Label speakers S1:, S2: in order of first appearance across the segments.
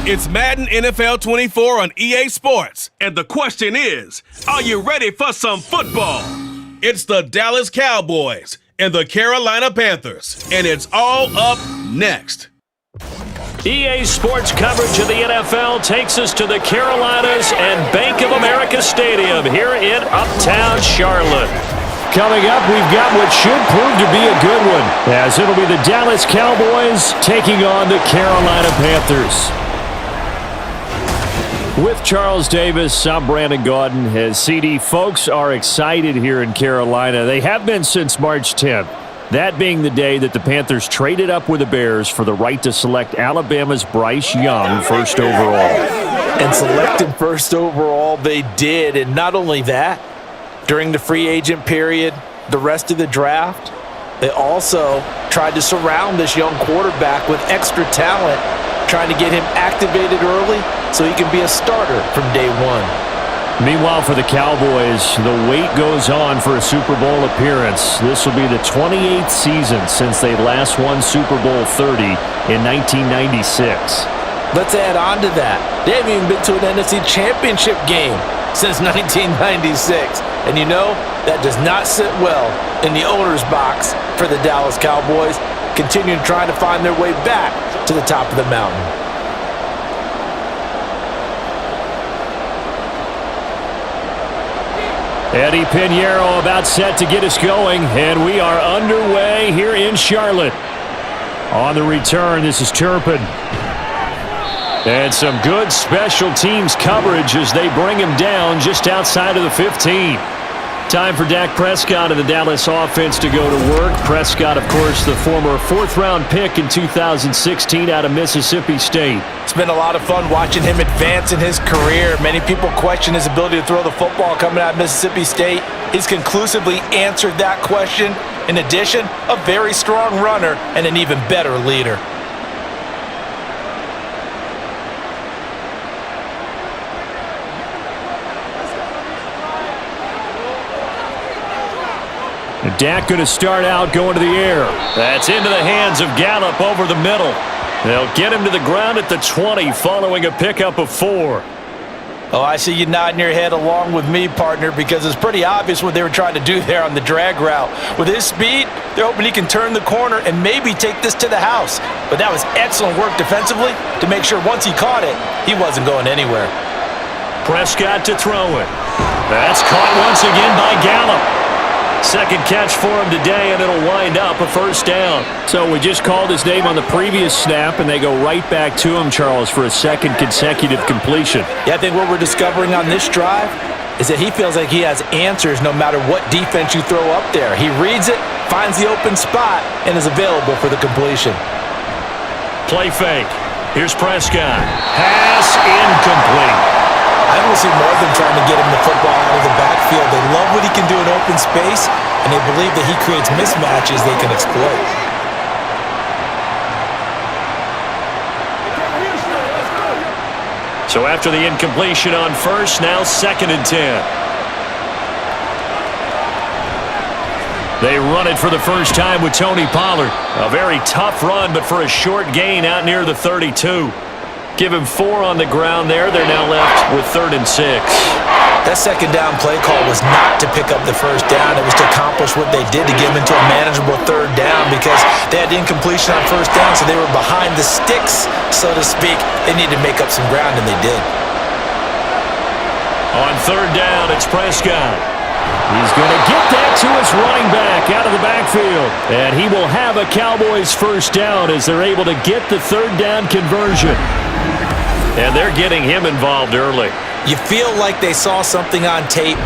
S1: It's Madden NFL 24 on EA Sports. And the question is, are you ready for some football? It's the Dallas Cowboys and the Carolina Panthers. And it's all up next.
S2: EA Sports coverage of the NFL takes us to the Carolinas and Bank of America Stadium here in Uptown Charlotte. Coming up, we've got what should prove to be a good one, as it'll be the Dallas Cowboys taking on the Carolina Panthers. With Charles Davis, I'm Brandon Gaudin. As CD, folks are excited here in Carolina. They have been since March 10th. That being the day that the Panthers traded up with the Bears for the right to select Alabama's Bryce Young first overall.
S3: And selected first overall they did. And not only that, during the free agent period, the rest of the draft, they also tried to surround this young quarterback with extra talent, trying to get him activated early so he can be a starter from day one.
S2: Meanwhile, for the Cowboys, the wait goes on for a Super Bowl appearance. This will be the 28th season since they last won Super Bowl 30 in 1996.
S3: Let's add on to that. They haven't even been to an NFC Championship game since 1996. And you know, that does not sit well in the owner's box for the Dallas Cowboys, continuing trying to find their way back to the top of the mountain.
S2: Eddie Pinheiro about set to get us going, and we are underway here in Charlotte. On the return, this is Turpin. And some good special teams coverage as they bring him down just outside of the 15. Time for Dak Prescott of the Dallas offense to go to work. Prescott, of course, the former fourth-round pick in 2016 out of Mississippi State.
S3: It's been a lot of fun watching him advance in his career. Many people question his ability to throw the football coming out of Mississippi State. He's conclusively answered that question. In addition, a very strong runner and an even better leader.
S2: Dak going to start out going to the air. That's into the hands of Gallup over the middle. They'll get him to the ground at the 20 following a pickup of 4.
S3: Oh, I see you nodding your head along with me, partner, because it's pretty obvious what they were trying to do there on the drag route. With his speed, they're hoping he can turn the corner and maybe take this to the house. But that was excellent work defensively to make sure once he caught it, he wasn't going anywhere.
S2: Prescott to throw it. That's caught once again by Gallup. Second catch for him today, and it'll wind up a first down. So we just called his name on the previous snap, and they go right back to him, Charles, for a second consecutive completion.
S3: Yeah, I think what we're discovering on this drive is that he feels like he has answers no matter what defense you throw up there. He reads it, finds the open spot, and is available for the completion.
S2: Play fake. Here's Prescott. Pass incomplete.
S3: I don't see more than trying to get him the football out of the backfield. They love what he can do in open space, and they believe that he creates mismatches they can exploit.
S2: So after the incompletion on first, now 2nd and 10. They run it for the first time with Tony Pollard. A very tough run, but for a short gain out near the 32. Give him 4 on the ground there. They're now left with 3rd and 6.
S3: That second down play call was not to pick up the first down. It was to accomplish what they did to get him into a manageable 3rd down because they had incompletion on first down, so they were behind the sticks, so to speak. They needed to make up some ground, and they did.
S2: On 3rd down, it's Prescott. He's going to get that to his running back out of the backfield. And he will have a Cowboys first down as they're able to get the 3rd down conversion. And they're getting him involved early.
S3: You feel like they saw something on tape,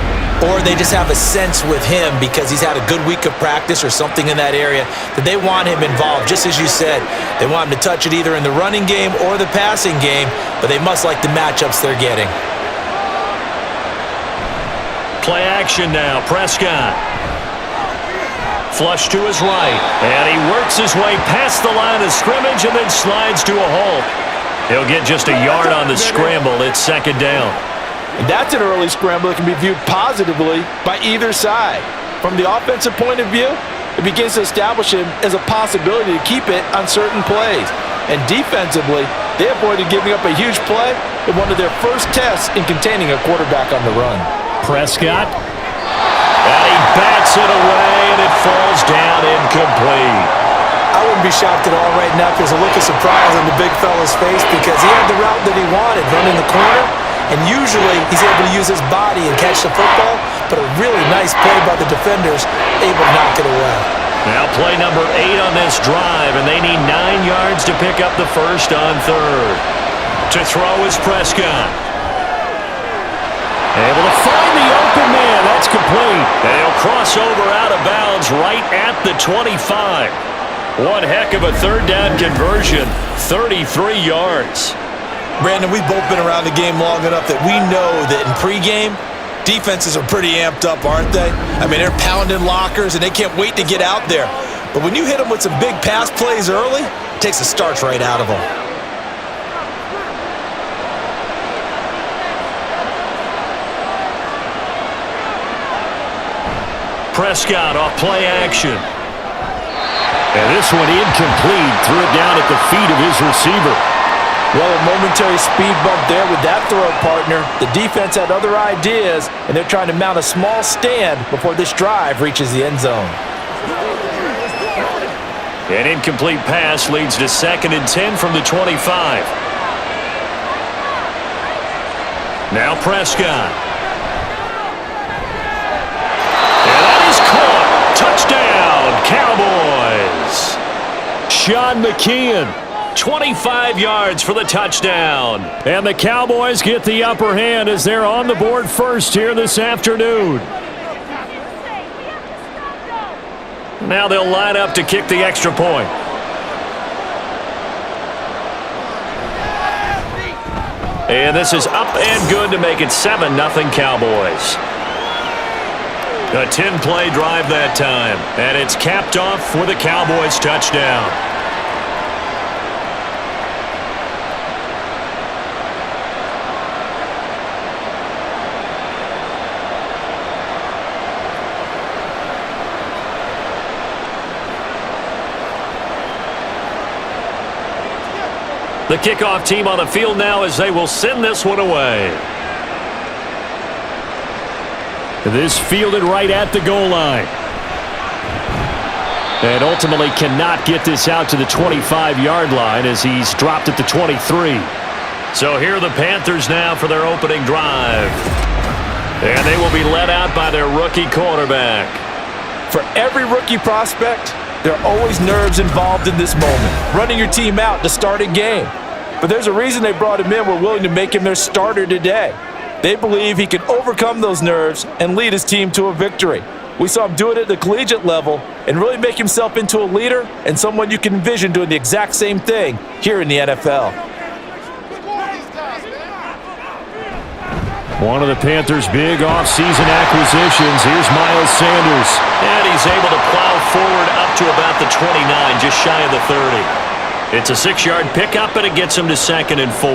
S3: or they just have a sense with him because he's had a good week of practice or something in that area that they want him involved. Just as you said, they want him to touch it either in the running game or the passing game, but they must like the matchups they're getting.
S2: Play action now, Prescott. Flush to his right, and he works his way past the line of scrimmage and then slides to a halt. He'll get just a yard on the scramble. It's 2nd down.
S3: And that's an early scramble that can be viewed positively by either side. From the offensive point of view, it begins to establish him as a possibility to keep it on certain plays. And defensively, They avoided giving up a huge play in one of their first tests in containing a quarterback on the run.
S2: Prescott. And he bats it away, and it falls down incomplete.
S3: I wouldn't be shocked at all right now if there's a look of surprise on the big fella's face because he had the route that he wanted, running the corner, and usually he's able to use his body and catch the football, but a really nice play by the defenders, able to knock it away.
S2: Now play number 8 on this drive, and they need 9 yards to pick up the first on third. To throw is Prescott. Able to find the open man. That's complete. They'll cross over out of bounds right at the 25. One heck of a third down conversion. 33 yards.
S3: Brandon, we've both been around the game long enough that we know that in pregame, defenses are pretty amped up, aren't they? I mean, they're pounding lockers, and they can't wait to get out there. But when you hit them with some big pass plays early, it takes the starch right out of them.
S2: Prescott off play action. And this one incomplete. Threw it down at the feet of his receiver.
S3: Well, a momentary speed bump there with that throw, partner. The defense had other ideas, and they're trying to mount a small stand before this drive reaches the end zone.
S2: An incomplete pass leads to 2nd and 10 from the 25. Now Prescott. And that is caught. Touchdown, Cowboys. Sean McKeon. 25 yards for the touchdown. And the Cowboys get the upper hand as they're on the board first here this afternoon. Now they'll line up to kick the extra point. And this is up and good to make it 7-0 Cowboys. A 10-play drive that time. And it's capped off with a Cowboys touchdown. The kickoff team on the field now as they will send this one away. This fielded right at the goal line. And ultimately cannot get this out to the 25-yard line as he's dropped at the 23. So here are the Panthers now for their opening drive. And they will be led out by their rookie quarterback.
S3: For every rookie prospect, there are always nerves involved in this moment, running your team out to start a game. But there's a reason they brought him in. We're willing to make him their starter today. They believe he can overcome those nerves and lead his team to a victory. We saw him do it at the collegiate level and really make himself into a leader and someone you can envision doing the exact same thing here in the NFL.
S2: One of the Panthers' big offseason acquisitions. Here's Miles Sanders. And he's able to plow forward up to about the 29, just shy of the 30. It's a 6-yard pickup, and it gets him to 2nd and 4.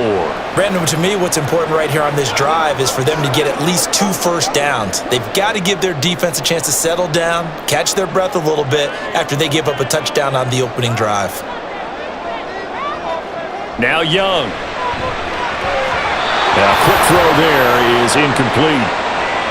S3: Brandon, to me, what's important right here on this drive is for them to get at least 2 first downs. They've got to give their defense a chance to settle down, catch their breath a little bit after they give up a touchdown on the opening drive.
S2: Now Young. A quick throw there is incomplete.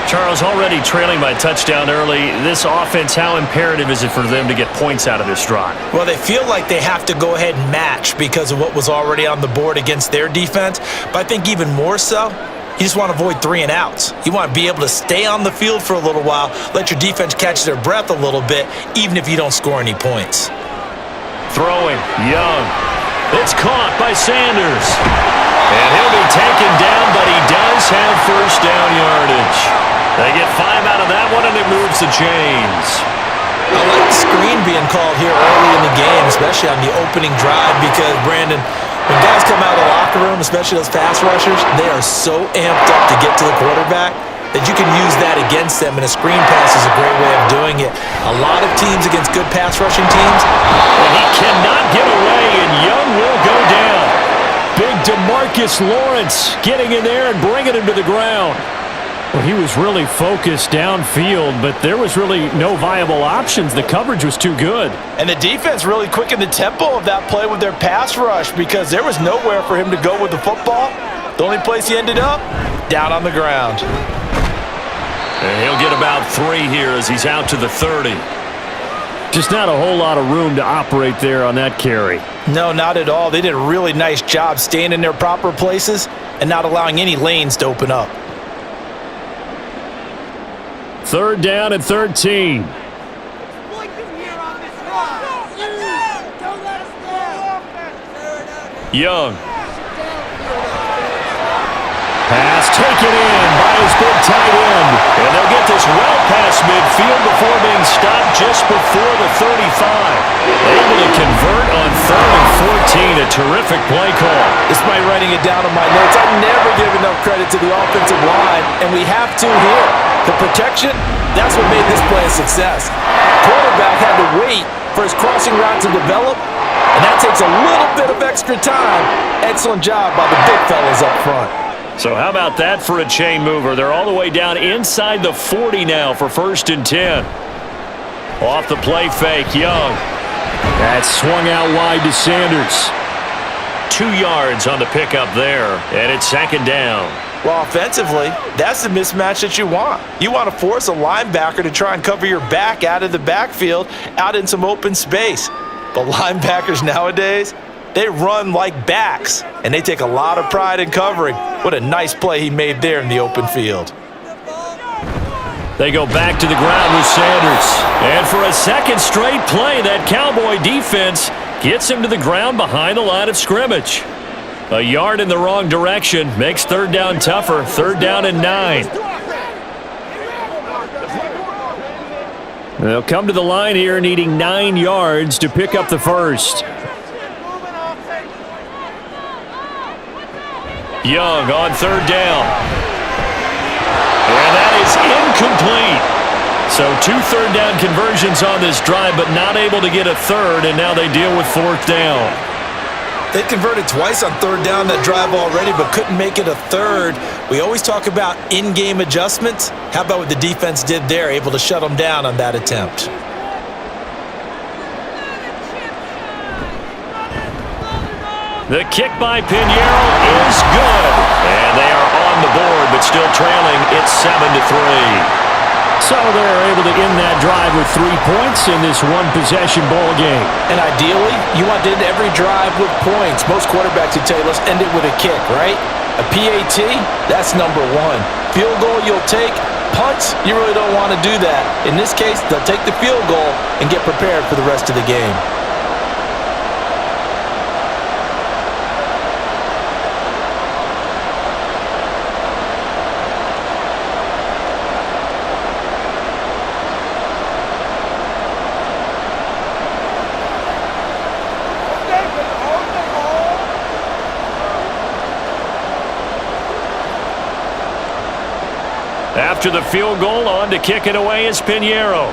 S2: Charles, already trailing by touchdown early. This offense, how imperative is it for them to get points out of this drive?
S3: Well, they feel like they have to go ahead and match because of what was already on the board against their defense. But I think even more so, you just want to avoid 3 and outs. You want to be able to stay on the field for a little while, let your defense catch their breath a little bit, even if you don't score any points.
S2: Throwing, Young. It's caught by Sanders. And he'll be taken down, but he does have first down yardage. They get 5 out of that one, and it moves the chains.
S3: I like the screen being called here early in the game, especially on the opening drive, because, Brandon, when guys come out of the locker room, especially those pass rushers, they are so amped up to get to the quarterback that you can use that against them, and a screen pass is a great way of doing it. A lot of teams against good pass rushing teams.
S2: And he cannot get away, and Young will go down. Big DeMarcus Lawrence getting in there and bringing him to the ground. Well, he was really focused downfield, but there was really no viable options. The coverage was too good.
S3: And the defense really quickened the tempo of that play with their pass rush because there was nowhere for him to go with the football. The only place he ended up, down on the ground.
S2: And he'll get about 3 here as he's out to the 30. Just not a whole lot of room to operate there on that carry.
S3: No, not at all. They did a really nice job staying in their proper places and not allowing any lanes to open up.
S2: 3rd down and 13. Young. Pass taken in by his big tight end. And they'll get this well past midfield before being stopped just before the 35. Able to convert on 3rd and 14. A terrific play call.
S3: Despite writing it down on my notes, I never give enough credit to the offensive line, and we have to here. The protection, that's what made this play a success. Quarterback had to wait for his crossing route to develop, and that takes a little bit of extra time. Excellent job by the big fellas up front.
S2: So how about that for a chain mover? They're all the way down inside the 40 now for 1st and 10. Off the play fake, Young. That swung out wide to Sanders. 2 yards on the pickup there, and it's 2nd down.
S3: Well, offensively, that's the mismatch that you want. You want to force a linebacker to try and cover your back out of the backfield, out in some open space. But linebackers nowadays, they run like backs, and they take a lot of pride in covering. What a nice play he made there in the open field.
S2: They go back to the ground with Sanders. And for a 2nd straight play, that Cowboy defense gets him to the ground behind the line of scrimmage. A yard in the wrong direction makes 3rd down tougher. 3rd down and 9. They'll come to the line here needing 9 yards to pick up the first. Young on 3rd down. And that is incomplete. So 2 3rd down conversions on this drive, but not able to get a 3rd, and now they deal with 4th down.
S3: They converted twice on 3rd down that drive already, but couldn't make it a 3rd. We always talk about in-game adjustments. How about what the defense did there, able to shut them down on that attempt?
S2: The kick by Pinheiro is good. And they are on the board, but still trailing. It's 7-3. So they're able to end that drive with 3 points in this one-possession ball game.
S3: And ideally, you want to end every drive with points. Most quarterbacks would tell you, let's end it with a kick, right? A PAT, that's number 1. Field goal you'll take. Punts, you really don't want to do that. In this case, they'll take the field goal and get prepared for the rest of the game.
S2: After the field goal, on to kick it away is Pinheiro.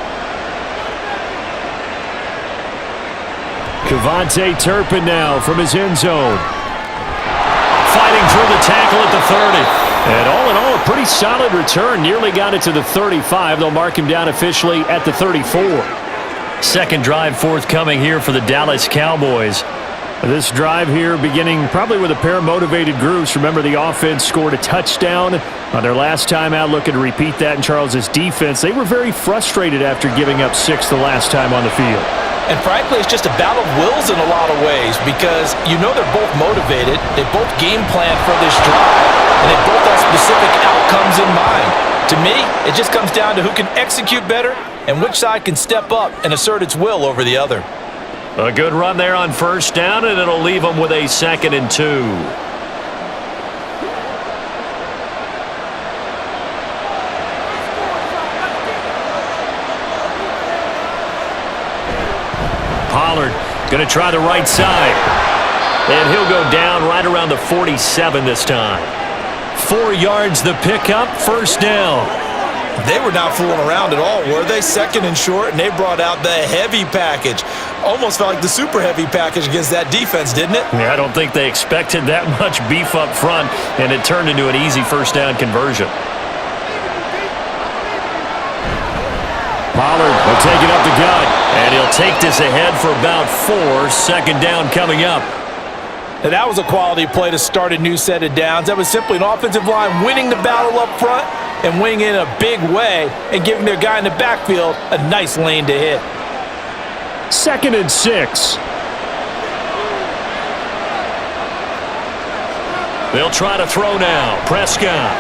S2: Kevontae Turpin now from his end zone. Fighting through the tackle at the 30. And all in all, a pretty solid return. Nearly got it to the 35. They'll mark him down officially at the 34. 2nd drive forthcoming here for the Dallas Cowboys. This drive here beginning probably with a pair of motivated groups. Remember, the offense scored a touchdown on their last time out, looking to repeat that in Charles's defense. They were very frustrated after giving up 6 the last time on the field.
S3: And frankly, it's just a battle of wills in a lot of ways because you know they're both motivated, they both game plan for this drive, and they both have specific outcomes in mind. To me, it just comes down to who can execute better and which side can step up and assert its will over the other.
S2: A good run there on 1st down, and it'll leave them with a 2nd and 2. Pollard going to try the right side. And he'll go down right around the 47 this time. 4 yards the pickup, 1st down.
S3: They were not fooling around at all, were they? 2nd and short, and they brought out the heavy package. Almost felt like the super heavy package against that defense, didn't it?
S2: Yeah, I don't think they expected that much beef up front, and it turned into an easy 1st down conversion. Pollard will take it up the gut, and he'll take this ahead for about 4. Second down coming up.
S3: And that was a quality play to start a new set of downs. That was simply an offensive line winning the battle up front and winning in a big way and giving their guy in the backfield a nice lane to hit.
S2: 2nd and 6. They'll try to throw now. Prescott.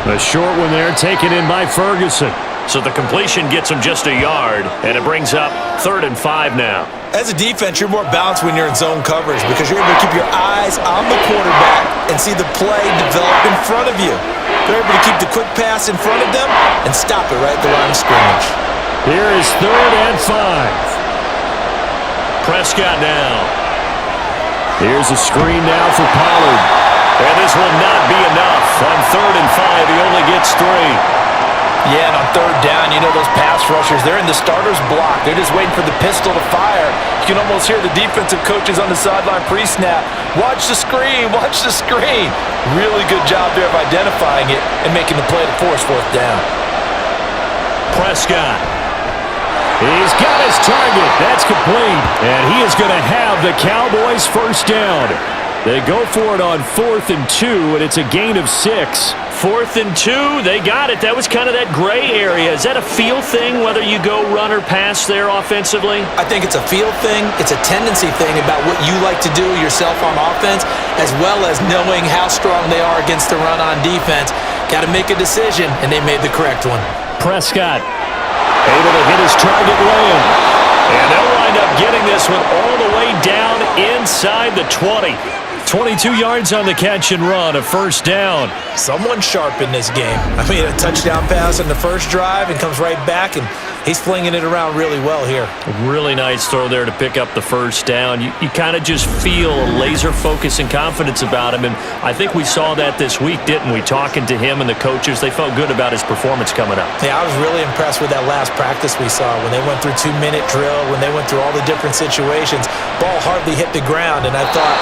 S2: The short one there taken in by Ferguson. So the completion gets him just a yard, and it brings up 3rd and 5 now.
S3: As a defense, you're more balanced when you're in zone coverage because you're able to keep your eyes on the quarterback and see the play develop in front of you. They're able to keep the quick pass in front of them and stop it right at the line of scrimmage.
S2: Here is 3rd and 5. Prescott now. Here's a screen now for Pollard. And this will not be enough. On 3rd and 5, he only gets 3.
S3: Yeah, and on 3rd down, you know those pass rushers, they're in the starter's block. They're just waiting for the pistol to fire. You can almost hear the defensive coaches on the sideline pre-snap. Watch the screen, watch the screen. Really good job there of identifying it and making the play to force 4th down.
S2: Prescott. He's got his target. That's complete. And he is going to have the Cowboys' first down. They go for it on 4th and 2, and it's a gain of 6.
S4: 4th and 2, they got it. That was kind of that gray area. Is that a feel thing, whether you go run or pass there offensively?
S3: I think it's a feel thing. It's a tendency thing about what you like to do yourself on offense, as well as knowing how strong they are against the run on defense. Got to make a decision, and they made the correct one.
S2: Prescott able to hit his target lane.
S4: And they'll wind up getting this one all the way down inside the 20.
S2: 22 yards on the catch and run, a first down.
S3: Someone sharp in this game. I mean, a touchdown pass on the first drive and comes right back, and he's flinging it around really well here.
S4: A really nice throw there to pick up the first down. You kind of just feel a laser focus and confidence about him, and I think we saw that this week, didn't we? Talking to him and the coaches, they felt good about his performance coming up.
S3: Yeah, I was really impressed with that last practice we saw when they went through 2-minute drill, when they went through all the different situations. Ball hardly hit the ground, and I thought,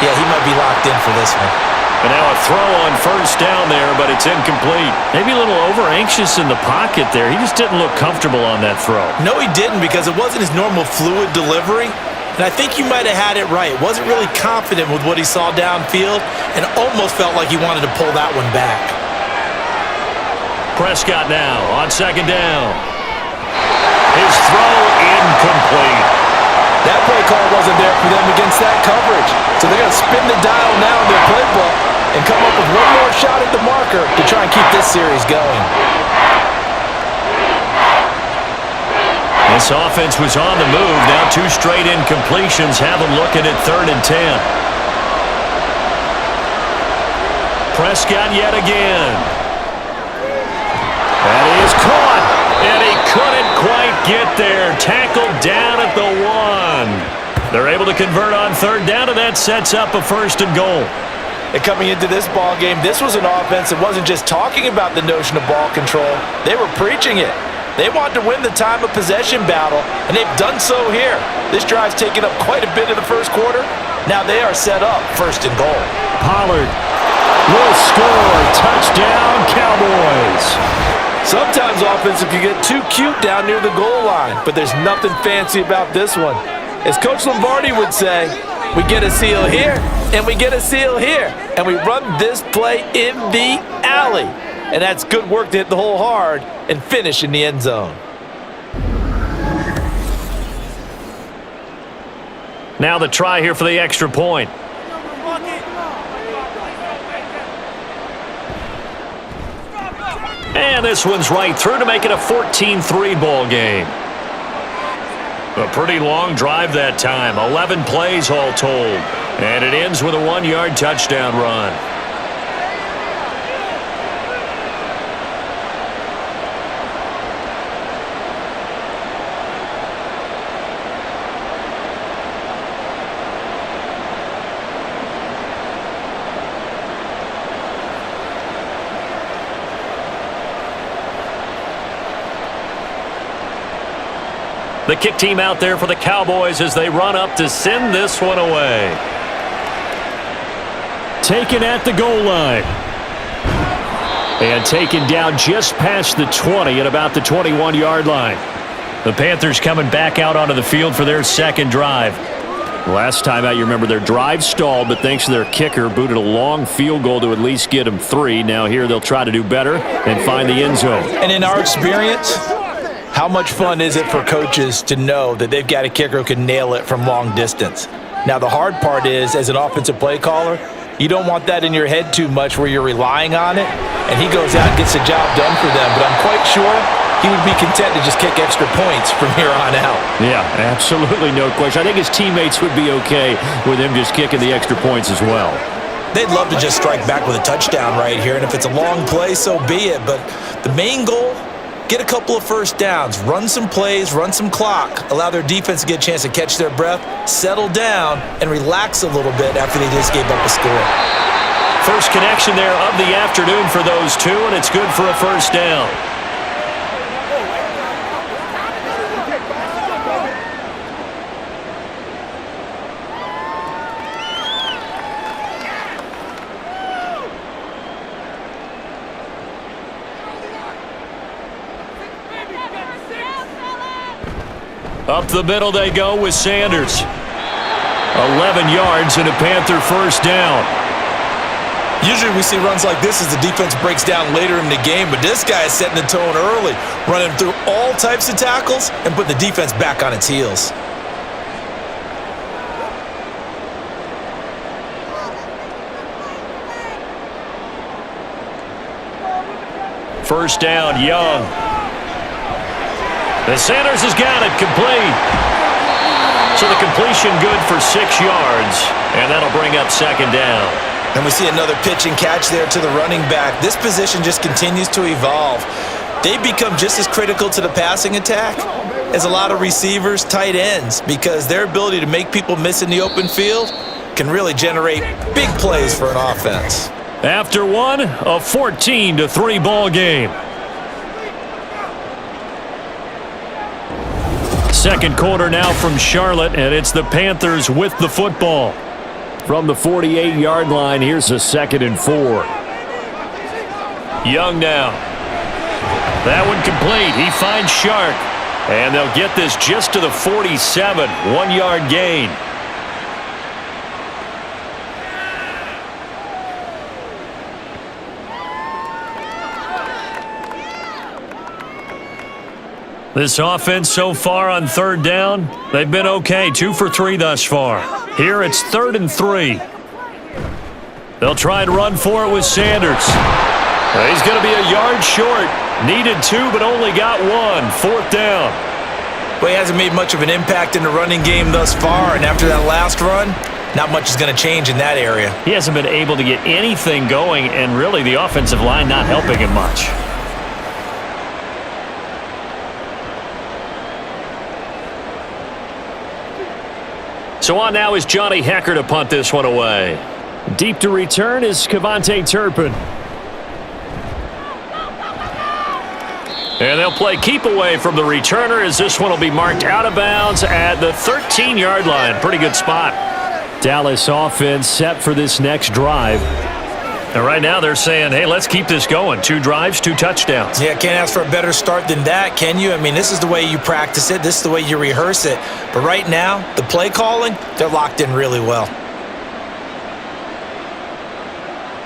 S3: yeah, he might be locked in for this one.
S2: And now a throw on first down there, but it's incomplete.
S4: Maybe a little over-anxious in the pocket there. He just didn't look comfortable on that throw.
S3: No, he didn't, because it wasn't his normal fluid delivery. And I think you might have had it right. Wasn't really confident with what he saw downfield and almost felt like he wanted to pull that one back.
S2: Prescott now on 2nd down. His throw incomplete.
S3: That play call wasn't there for them against that coverage. So they're going to spin the dial now in their playbook and come up with one more shot at the marker to try and keep this series going.
S2: This offense was on the move. Now 2 straight incompletions have them looking at 3rd and 10. Prescott yet again. That is caught. And he couldn't quite get there. Tackled down at the 1. They're able to convert on 3rd down, and that sets up a 1st and goal.
S3: And coming into this ball game, this was an offense that wasn't just talking about the notion of ball control. They were preaching it. They wanted to win the time of possession battle, and they've done so here. This drive's taken up quite a bit of the first quarter. Now they are set up 1st and goal.
S2: Pollard will score. Touchdown, Cowboys.
S3: Sometimes offense can get too cute down near the goal line, but there's nothing fancy about this one. As Coach Lombardi would say, we get a seal here, and we get a seal here, and we run this play in the alley. And that's good work to hit the hole hard and finish in the end zone.
S2: Now the try here for the extra point. And this one's right through to make it a 14-3 ball game. A pretty long drive that time. 11 plays all told. And it ends with a 1-yard touchdown run. The kick team out there for the Cowboys as they run up to send this one away. Taken at the goal line. And taken down just past the 20 at about the 21-yard line.
S4: The Panthers coming back out onto the field for their second drive.
S2: Last time out, you remember their drive stalled, but thanks to their kicker, booted a long field goal to at least get them 3. Now here they'll try to do better and find the end zone.
S3: And in our experience, how much fun is it for coaches to know that they've got a kicker who can nail it from long distance? Now the hard part is, as an offensive play caller, you don't want that in your head too much where you're relying on it, and he goes out and gets the job done for them. But I'm quite sure he would be content to just kick extra points from here on out.
S2: Yeah, absolutely no question. I think his teammates would be okay with him just kicking the extra points as well.
S3: They'd love to just strike back with a touchdown right here, and if it's a long play, so be it. But the main goal, get a couple of first downs, run some plays, run some clock, allow their defense to get a chance to catch their breath, settle down, and relax a little bit after they just gave up a score.
S4: First connection there of the afternoon for those two, and it's good for a first down. Up the middle they go with Sanders. 11 yards and a Panther first down.
S3: Usually we see runs like this as the defense breaks down later in the game, but this guy is setting the tone early, running through all types of tackles and putting the defense back on its heels.
S4: First down, Young. And Sanders has got it, complete. So the completion good for 6 yards, and that'll bring up second down.
S3: And we see another pitch and catch there to the running back. This position just continues to evolve. They've become just as critical to the passing attack as a lot of receivers, tight ends, because their ability to make people miss in the open field can really generate big plays for an offense.
S4: After one, a 14-3 ball game. Second quarter now from Charlotte, and it's the Panthers with the football.
S2: From the 48-yard line, here's a 2nd and 4.
S4: Young now. That one complete. He finds Shark. And they'll get this just to the 47. 1-yard gain. This offense so far on third down, they've been okay. 2 for 3 thus far. Here it's 3rd and 3. They'll try and run for it with Sanders. He's going to be a yard short. Needed 2, but only got 1. 4th down.
S3: Well, he hasn't made much of an impact in the running game thus far, and after that last run, not much is going to change in that area.
S4: He hasn't been able to get anything going, and really the offensive line not helping him much. So on now is Johnny Hecker to punt this one away.
S2: Deep to return is Cavante Turpin.
S4: And they'll play keep away from the returner as this one will be marked out of bounds at the 13-yard line. Pretty good spot.
S2: Dallas offense set for this next drive.
S4: And right now they're saying, hey, let's keep this going. 2 drives, 2 touchdowns.
S3: Yeah, can't ask for a better start than that, can you? I mean, this is the way you practice it. This is the way you rehearse it. But right now, the play calling, they're locked in really well.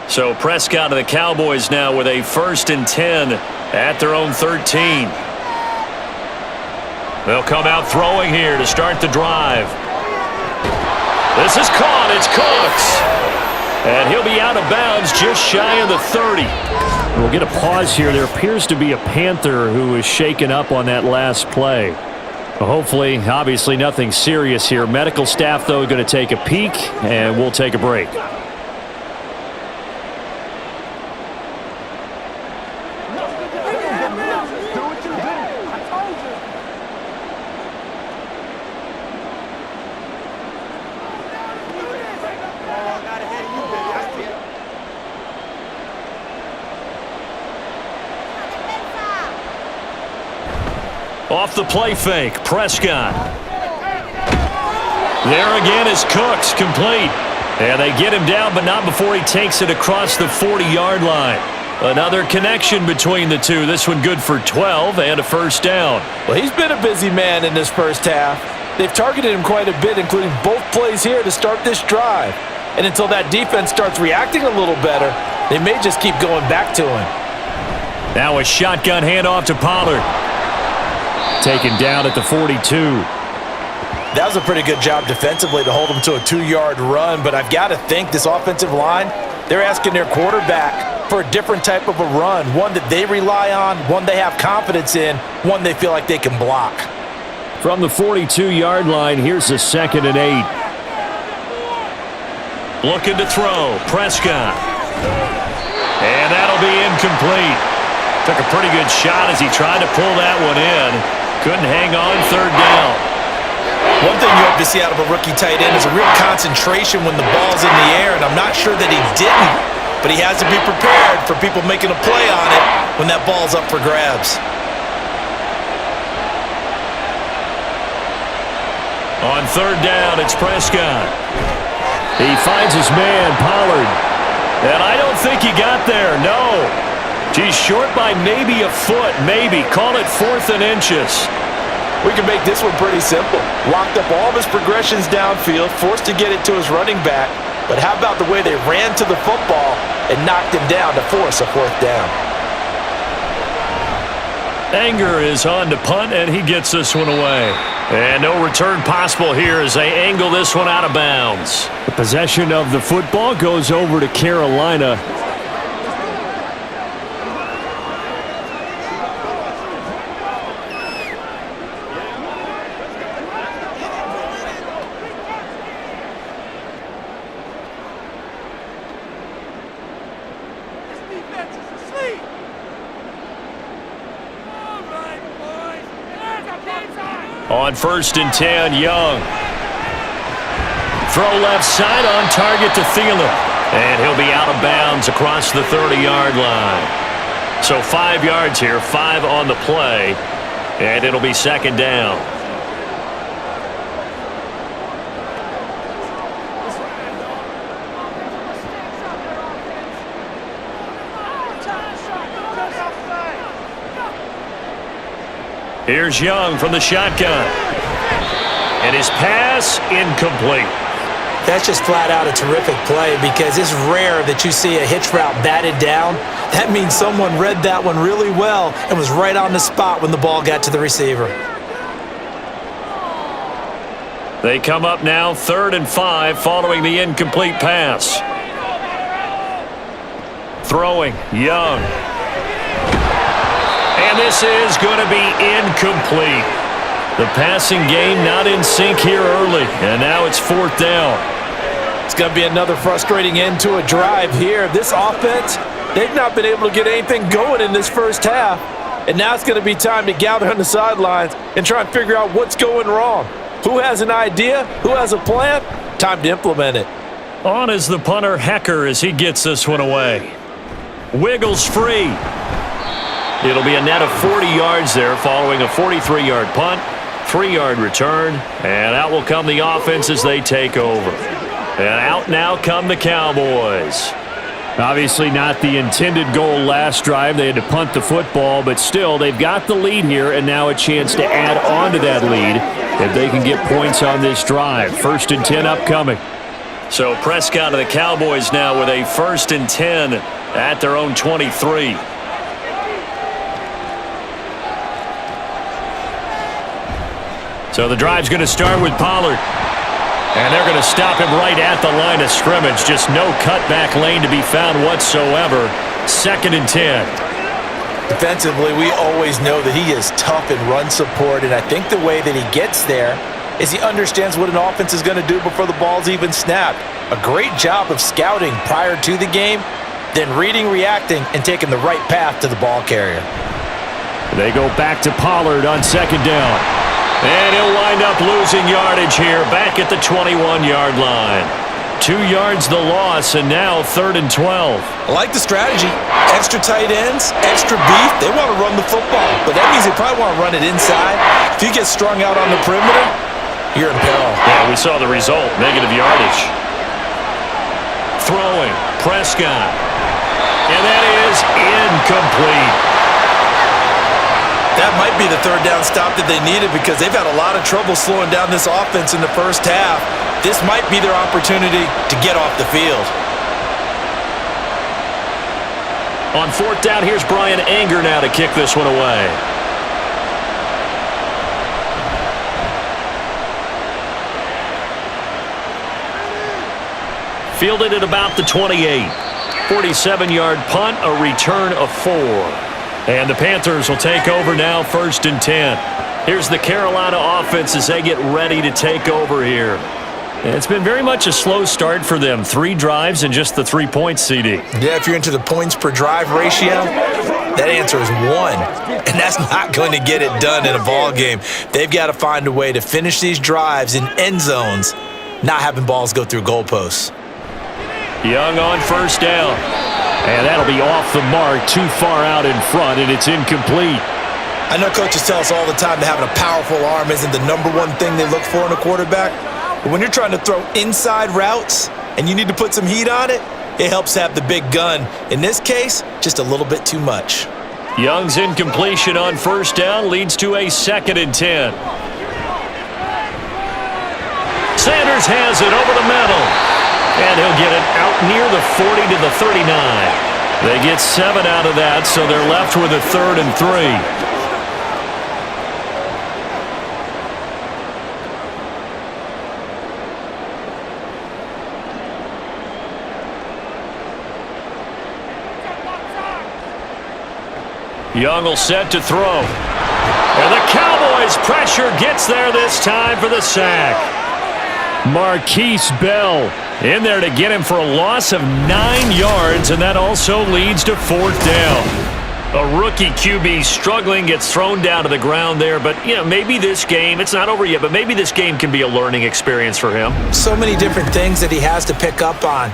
S4: So Prescott of the Cowboys now with a 1st and 10 at their own 13. They'll come out throwing here to start the drive. This is caught. It's Cooks. And he'll be out of bounds just shy of the 30.
S2: We'll get a pause here. There appears to be a Panther who was shaken up on that last play. Hopefully, obviously nothing serious here. Medical staff, though, going to take a peek, and we'll take a break.
S4: Off the play fake, Prescott. There again is Cooks, complete. And they get him down, but not before he takes it across the 40-yard line. Another connection between the two. This one good for 12 and a first down.
S3: Well, he's been a busy man in this first half. They've targeted him quite a bit, including both plays here to start this drive. And until that defense starts reacting a little better, they may just keep going back to him.
S2: Now a shotgun handoff to Pollard. Taken down at the 42.
S3: That was a pretty good job defensively to hold him to a 2-yard run, but I've got to think this offensive line, they're asking their quarterback for a different type of a run, one that they rely on, one they have confidence in, one they feel like they can block.
S2: From the 42-yard line, here's a 2nd and 8.
S4: Looking to throw. Prescott. And that'll be incomplete. Took a pretty good shot as he tried to pull that one in. Couldn't hang on. 3rd down.
S3: One thing you hope to see out of a rookie tight end is a real concentration when the ball's in the air, and I'm not sure that he didn't, but he has to be prepared for people making a play on it when that ball's up for grabs.
S4: On 3rd down, it's Prescott.
S2: He finds his man, Pollard.
S4: And I don't think he got there, no. He's short by maybe a foot, maybe. Call it 4th and inches.
S3: We can make this one pretty simple. Locked up all of his progressions downfield, forced to get it to his running back. But how about the way they ran to the football and knocked him down to force a 4th down?
S4: Anger is on to punt, and he gets this one away. And no return possible here as they angle this one out of bounds.
S2: The possession of the football goes over to Carolina.
S4: On 1st and 10, Young. Throw left side on target to Thielen. And he'll be out of bounds across the 30-yard line. So 5 yards here, 5 on the play. And it'll be 2nd down. Here's Young from the shotgun. And his pass incomplete.
S3: That's just flat out a terrific play because it's rare that you see a hitch route batted down. That means someone read that one really well and was right on the spot when the ball got to the receiver.
S4: They come up now 3rd and 5 following the incomplete pass. Throwing, Young. And this is going to be incomplete. The passing game not in sync here early, and now it's 4th down.
S3: It's going to be another frustrating end to a drive here. This offense, they've not been able to get anything going in this first half, and now it's going to be time to gather on the sidelines and try and figure out what's going wrong. Who has an idea? Who has a plan? Time to implement it.
S4: On is the punter, Hecker, as he gets this one away. Wiggles free. It'll be a net of 40 yards there following a 43-yard punt, 3-yard return, and out will come the offense as they take over. And out now come the Cowboys.
S2: Obviously not the intended goal last drive. They had to punt the football, but still they've got the lead here and now a chance to add on to that lead if they can get points on this drive. 1st and 10 upcoming.
S4: So Prescott of the Cowboys now with a 1st and 10 at their own 23. So the drive's going to start with Pollard. And they're going to stop him right at the line of scrimmage. Just no cutback lane to be found whatsoever. 2nd and 10.
S3: Defensively, we always know that he is tough in run support, and I think the way that he gets there is he understands what an offense is going to do before the ball's even snapped. A great job of scouting prior to the game, then reading, reacting, and taking the right path to the ball carrier.
S2: They go back to Pollard on 2nd down.
S4: And he'll wind up losing yardage here back at the 21-yard line. 2 yards the loss, and now 3rd and 12.
S3: I like the strategy. Extra tight ends, extra beef. They want to run the football, but that means they probably want to run it inside. If you get strung out on the perimeter, you're in peril.
S4: Yeah, we saw the result, negative yardage. Throwing, Prescott.
S2: And that is incomplete.
S3: That might be the third down stop that they needed because they've had a lot of trouble slowing down this offense in the first half. This might be their opportunity to get off the field.
S2: On fourth down, here's Brian Anger now to kick this one away. Fielded at about the 28. 47-yard punt, a return of 4. And the Panthers will take over now, 1st and 10. Here's the Carolina offense as they get ready to take over here. It's been very much a slow start for them. 3 drives and just the 3 points, CD.
S3: Yeah, if you're into the points per drive ratio, that answer is 1. And that's not going to get it done in a ball game. They've got to find a way to finish these drives in end zones, not having balls go through goalposts.
S2: Young on 1st down. And that'll be off the mark, too far out in front, and it's incomplete.
S3: I know coaches tell us all the time that having a powerful arm isn't the number one thing they look for in a quarterback. But when you're trying to throw inside routes and you need to put some heat on it, it helps have the big gun. In this case, just a little bit too much.
S2: Young's incompletion on 1st down leads to a 2nd and 10. Sanders has it over the middle. And he'll get it out near the 40 to the 39. They get 7 out of that, so they're left with a 3rd and 3. Young will set to throw. And the Cowboys pressure gets there this time for the sack. Marquise Bell in there to get him for a loss of 9 yards, and that also leads to 4th down. A rookie QB struggling, gets thrown down to the ground there, but maybe this game, it's not over yet, but maybe this game can be a learning experience for him.
S3: So many different things that he has to pick up on.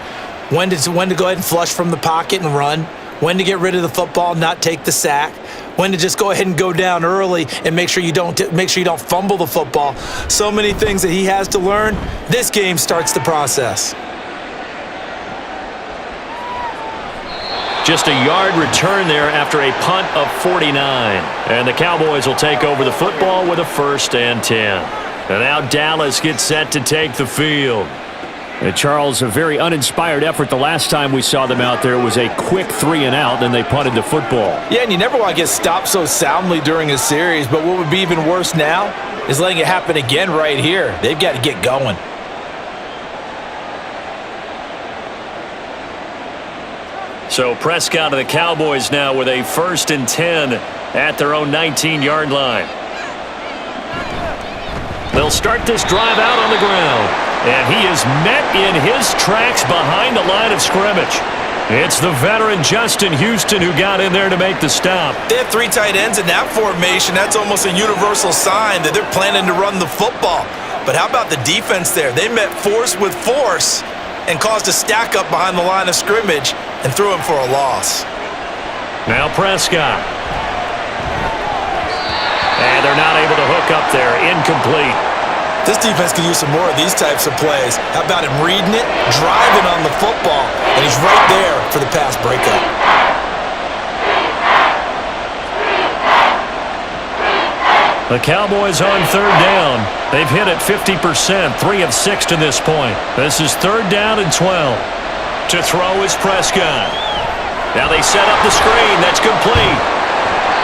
S3: When to go ahead and flush from the pocket and run, when to get rid of the football, not take the sack, when to just go ahead and go down early and make sure you don't fumble the football. So many things that he has to learn. This game starts the process.
S2: Just a yard return there after a punt of 49. And the Cowboys will take over the football with a 1st and 10. And now Dallas gets set to take the field. And Charles, a very uninspired effort the last time we saw them out there. It was a quick 3 and out, then they punted the football.
S3: Yeah, and you never want to get stopped so soundly during a series, but what would be even worse now is letting it happen again right here. They've got to get going.
S2: So Prescott and the Cowboys now with a 1st and 10 at their own 19-yard line. They'll start this drive out on the ground. And he is met in his tracks behind the line of scrimmage. It's the veteran Justin Houston who got in there to make the stop.
S3: They have 3 tight ends in that formation. That's almost a universal sign that they're planning to run the football. But how about the defense there? They met force with force and caused a stack up behind the line of scrimmage and threw him for a loss.
S2: Now Prescott. And they're not able to hook up there. Incomplete.
S3: This defense could use some more of these types of plays. How about him reading it, driving on the football, and he's right there for the pass breakup.
S2: The Cowboys on 3rd down. They've hit it 50%, 3 of 6 to this point. This is 3rd down and 12. To throw is Prescott. Now they set up the screen. That's complete.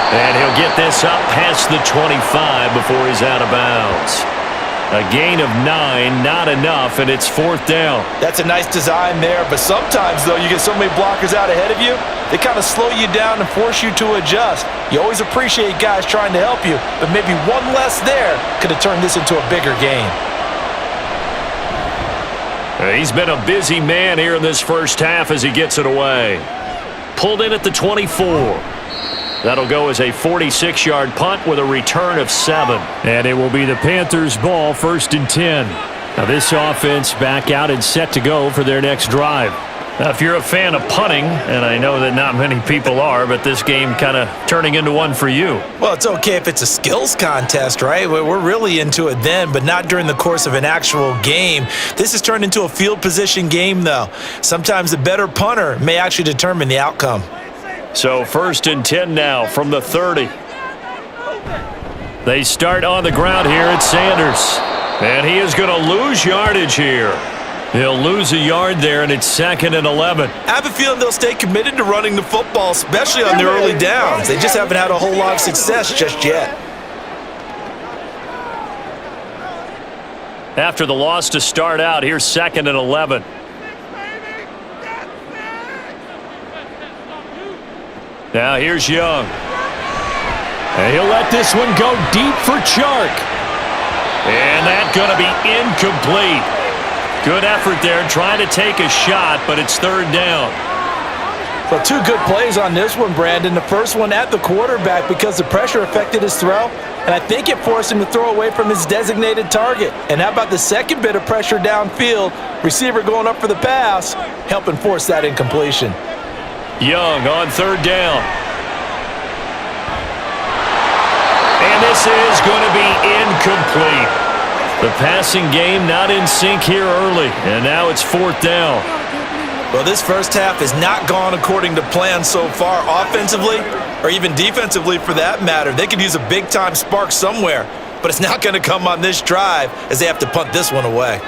S2: And he'll get this up past the 25 before he's out of bounds. A gain of 9, not enough, and it's 4th down.
S3: That's a nice design there, but sometimes, though, you get so many blockers out ahead of you, they kind of slow you down and force you to adjust. You always appreciate guys trying to help you, but maybe one less there could have turned this into a bigger game.
S2: He's been a busy man here in this first half as he gets it away. Pulled in at the 24. That'll go as a 46-yard punt with a return of 7. And it will be the Panthers' ball, 1st and 10. Now this offense back out and set to go for their next drive.
S4: Now, if you're a fan of punting, and I know that not many people are, but this game kind of turning into one for you.
S3: Well, it's okay if it's a skills contest, right? We're really into it then, but not during the course of an actual game. This has turned into a field position game, though. Sometimes the better punter may actually determine the outcome.
S4: So 1st and 10 now from the 30. They start on the ground here at Sanders. And he is going to lose yardage here. He'll lose a yard there, and it's 2nd and 11.
S3: I have a feeling they'll stay committed to running the football, especially on their early downs. They just haven't had a whole lot of success just yet.
S4: After the loss to start out, here's 2nd and 11. Now here's Young.
S2: And he'll let this one go deep for Chark.
S4: And that's going to be incomplete. Good effort there, trying to take a shot, but it's 3rd down.
S3: Well, 2 good plays on this one, Brandon. The first one at the quarterback because the pressure affected his throw, and I think it forced him to throw away from his designated target. And how about the second bit of pressure downfield, receiver going up for the pass, helping force that incompletion.
S4: Young on 3rd down. And this is going to be incomplete. The passing game not in sync here early, and now it's 4th down.
S3: Well, this first half has not gone according to plan so far offensively, or even defensively for that matter. They could use a big-time spark somewhere, but it's not going to come on this drive as they have to punt this one away.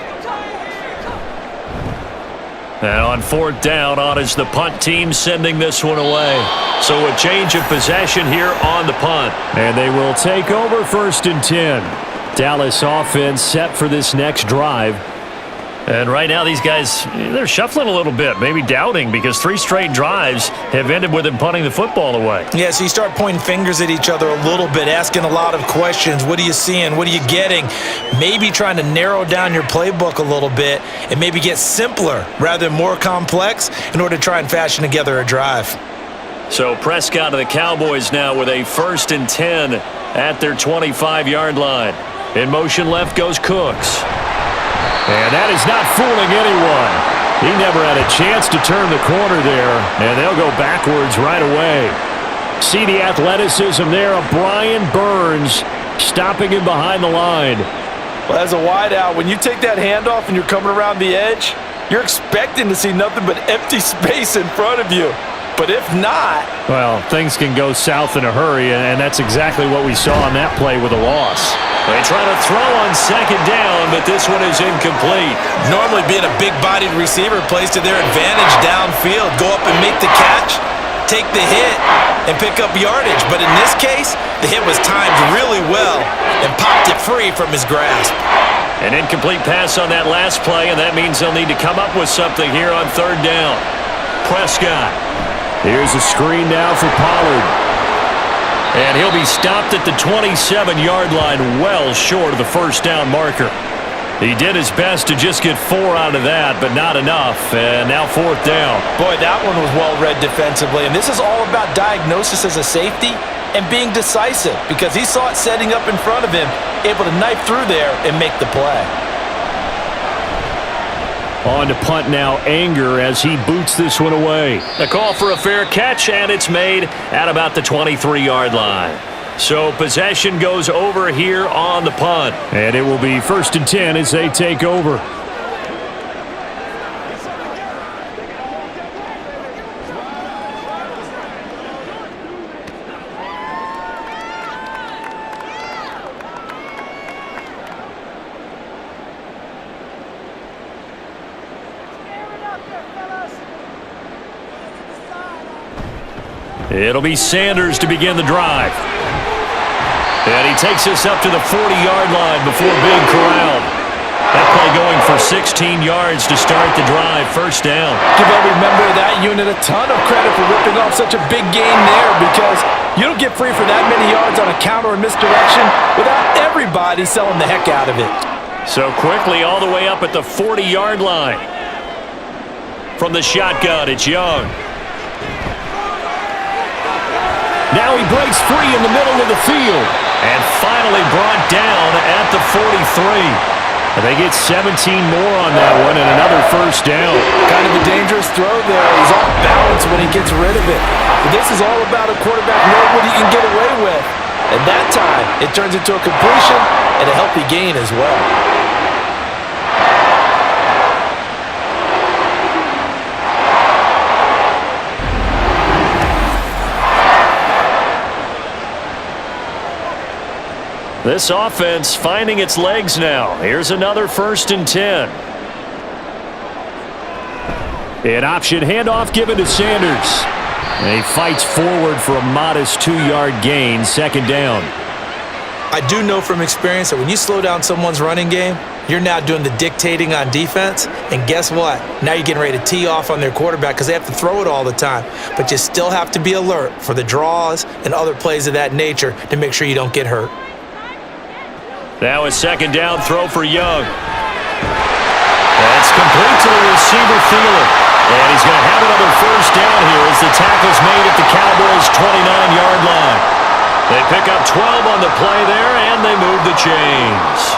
S4: And on 4th down, on is the punt team sending this one away. So a change of possession here on the punt.
S2: And they will take over 1st and 10. Dallas offense set for this next drive.
S4: And right now these guys, they're shuffling a little bit, maybe doubting, because 3 straight drives have ended with them punting the football away.
S3: Yeah, so you start pointing fingers at each other a little bit, asking a lot of questions. What are you seeing? What are you getting? Maybe trying to narrow down your playbook a little bit and maybe get simpler rather than more complex in order to try and fashion together a drive.
S4: So Prescott of the Cowboys now with a 1st and 10 at their 25-yard line. In motion left goes Cooks.
S2: And that is not fooling anyone. He never had a chance to turn the corner there, and they'll go backwards right away. See the athleticism there of Brian Burns stopping him behind the line.
S3: Well, as a wideout, when you take that handoff and you're coming around the edge, you're expecting to see nothing but empty space in front of you. But if not...
S2: Well, things can go south in a hurry, and that's exactly what we saw on that play with a loss.
S4: They try to throw on 2nd down, but this one is incomplete.
S3: Normally being a big-bodied receiver plays to their advantage downfield. Go up and make the catch, take the hit, and pick up yardage. But in this case, the hit was timed really well and popped it free from his grasp.
S4: An incomplete pass on that last play, and that means they'll need to come up with something here on 3rd down. Prescott.
S2: Here's a screen now for Pollard.
S4: And he'll be stopped at the 27-yard line, well short of the 1st down marker. He did his best to just get 4 out of that, but not enough. And now 4th down.
S3: Boy, that one was well read defensively. And this is all about diagnosis as a safety and being decisive, because he saw it setting up in front of him, able to knife through there and make the play.
S2: On to punt now, Anger, as he boots this one away.
S4: The call for a fair catch, and it's made at about the 23-yard line. So possession goes over here on the punt.
S2: And it will be 1st and 10 as they take over.
S4: It'll be Sanders to begin the drive. And he takes us up to the 40-yard line before being corralled. That play going for 16 yards to start the drive, 1st down.
S3: Give every member of that unit a ton of credit for ripping off such a big gain there, because you don't get free for that many yards on a counter or misdirection without everybody selling the heck out of it.
S4: So quickly all the way up at the 40-yard line. From the shotgun, it's Young.
S2: Now he breaks free in the middle of the field.
S4: And finally brought down at the 43.
S2: And they get 17 more on that one and another first down.
S3: Kind of a dangerous throw there. He's off balance when he gets rid of it. But this is all about a quarterback knowing what he can get away with. And that time, it turns into a completion and a healthy gain as well.
S2: This offense finding its legs now. Here's another 1st and 10. An option handoff given to Sanders. And he fights forward for a modest 2-yard gain, 2nd down.
S3: I do know from experience that when you slow down someone's running game, you're now doing the dictating on defense. And guess what? Now you're getting ready to tee off on their quarterback because they have to throw it all the time. But you still have to be alert for the draws and other plays of that nature to make sure you don't get hurt.
S2: Now a 2nd down throw for Young. That's complete to the receiver, Thielen. And he's going to have another first down here as the tackle's made at the Cowboys' 29-yard line. They pick up 12 on the play there, and they move the chains.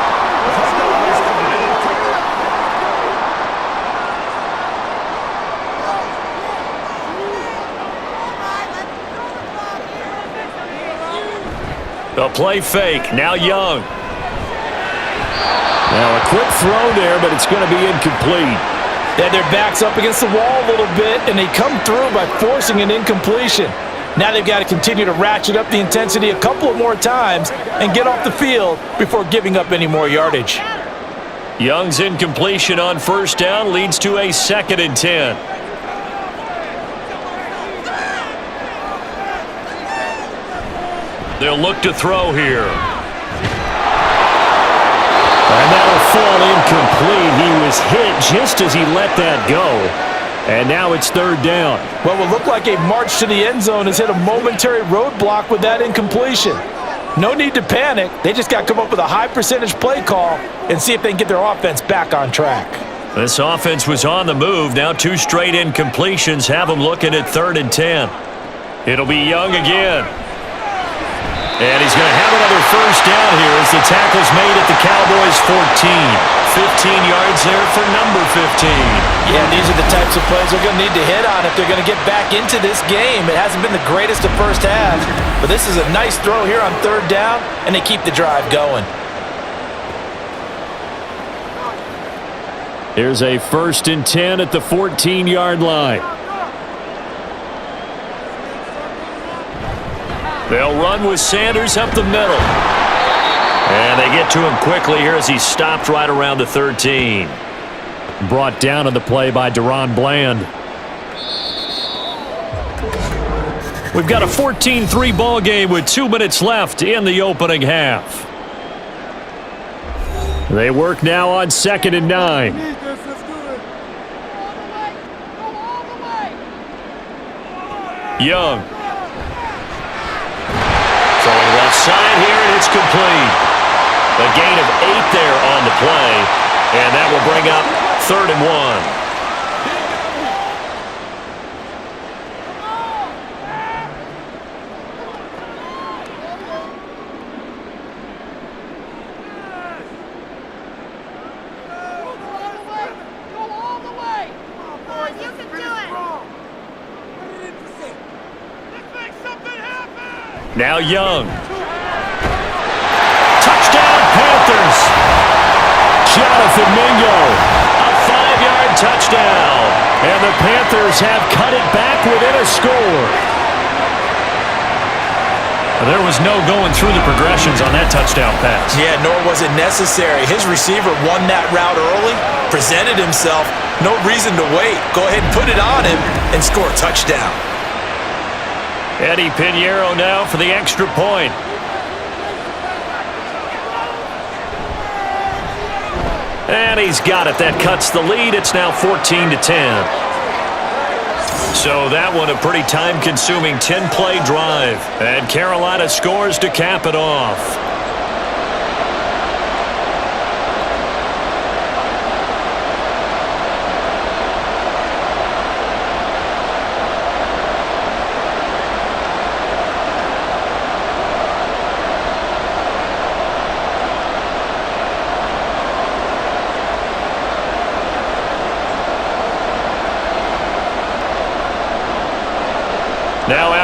S2: The play fake, now Young. Now a quick throw there, but it's going to be incomplete.
S3: They had their backs up against the wall a little bit, and they come through by forcing an incompletion. Now they've got to continue to ratchet up the intensity a couple of more times and get off the field before giving up any more yardage.
S2: Young's incompletion on 1st down leads to a 2nd and 10. They'll look to throw here. And that'll fall incomplete. He was hit just as he let that go. And now it's 3rd down.
S3: What will look like a march to the end zone has hit a momentary roadblock with that incompletion. No need to panic. They just got to come up with a high percentage play call and see if they can get their offense back on track.
S2: This offense was on the move. Now 2 straight incompletions have them looking at 3rd and 10. It'll be Young again. And he's going to have another first down here as the tackle's made at the Cowboys' 14. 15 yards there for number 15.
S3: Yeah, these are the types of plays they're going to need to hit on if they're going to get back into this game. It hasn't been the greatest of first halves, but this is a nice throw here on 3rd down, and they keep the drive going.
S2: Here's a 1st and 10 at the 14-yard line. They'll run with Sanders up the middle. And they get to him quickly here as he stopped right around the 13. Brought down on the play by Deron Bland. We've got a 14-3 ball game with 2 minutes left in the opening half. They work now on 2nd and 9. Young. Throwing left side here, and it's complete. A gain of 8 there on the play, and that will bring up 3rd and 1. Now Young. Touchdown, Panthers. Jonathan Mingo. A 5-yard touchdown. And the Panthers have cut it back within a score. There was no going through the progressions on that touchdown pass.
S3: Yeah, nor was it necessary. His receiver won that route early, presented himself. No reason to wait. Go ahead and put it on him and score a touchdown.
S2: Eddie Pinheiro now for the extra point. And he's got it. That cuts the lead. It's now 14-10. So that one a pretty time-consuming 10-play drive. And Carolina scores to cap it off.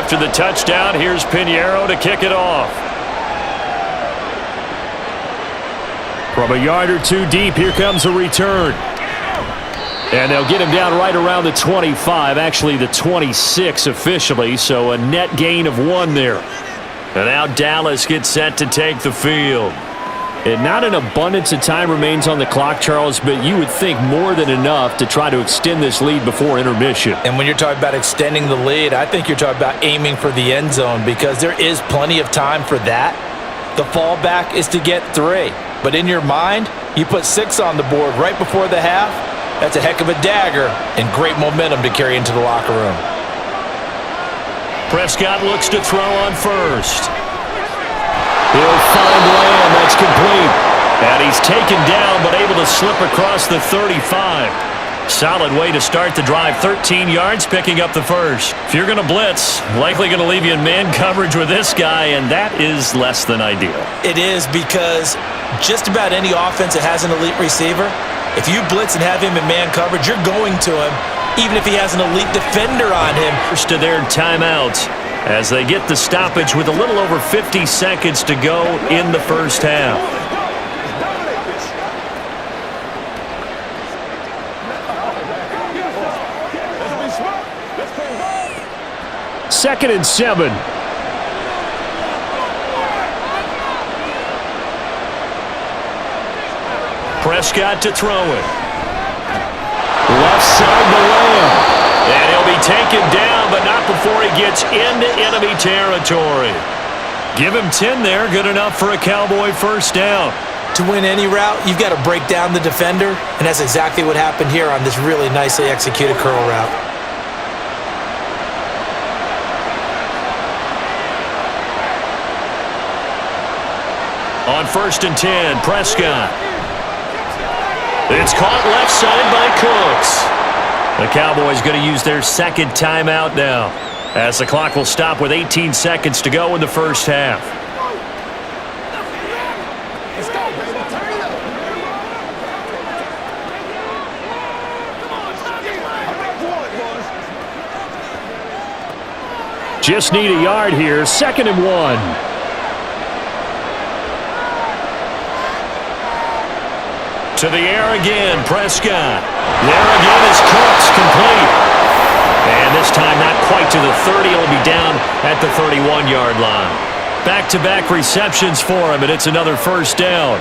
S2: After the touchdown, here's Pinheiro to kick it off. From a yard or two deep, here comes a return. And they'll get him down right around the 25, actually the 26 officially, so a net gain of 1 there. And now Dallas gets set to take the field. And not an abundance of time remains on the clock, Charles, but you would think more than enough to try to extend this lead before intermission.
S3: And when you're talking about extending the lead, I think you're talking about aiming for the end zone because there is plenty of time for that. The fallback is to get 3. But in your mind, you put 6 on the board right before the half. That's a heck of a dagger and great momentum to carry into the locker room.
S2: Prescott looks to throw on first. He'll find Lamb. That's complete. And he's taken down but able to slip across the 35. Solid way to start the drive. 13 yards, picking up the first. If you're going to blitz, likely going to leave you in man coverage with this guy, and that is less than ideal.
S3: It is because just about any offense that has an elite receiver, if you blitz and have him in man coverage, you're going to him, even if he has an elite defender on him.
S2: First to their timeouts as they get the stoppage with a little over 50 seconds to go in the first half. Second and 7. Prescott to throw it. Left side to Lamb. And he'll be taken down, but not before he gets into enemy territory. Give him 10 there. Good enough for a Cowboy first down.
S3: To win any route, you've got to break down the defender, and that's exactly what happened here on this really nicely executed curl route.
S2: On first and 10, Prescott. It's caught left side by Cooks. The Cowboys going to use their second timeout now, as the clock will stop with 18 seconds to go in the first half. Just need a yard here. Second and 1. To the air again, Prescott. There again is Cooks, complete. And this time not quite to the 30. He'll be down at the 31-yard line. Back-to-back receptions for him, and it's another first down.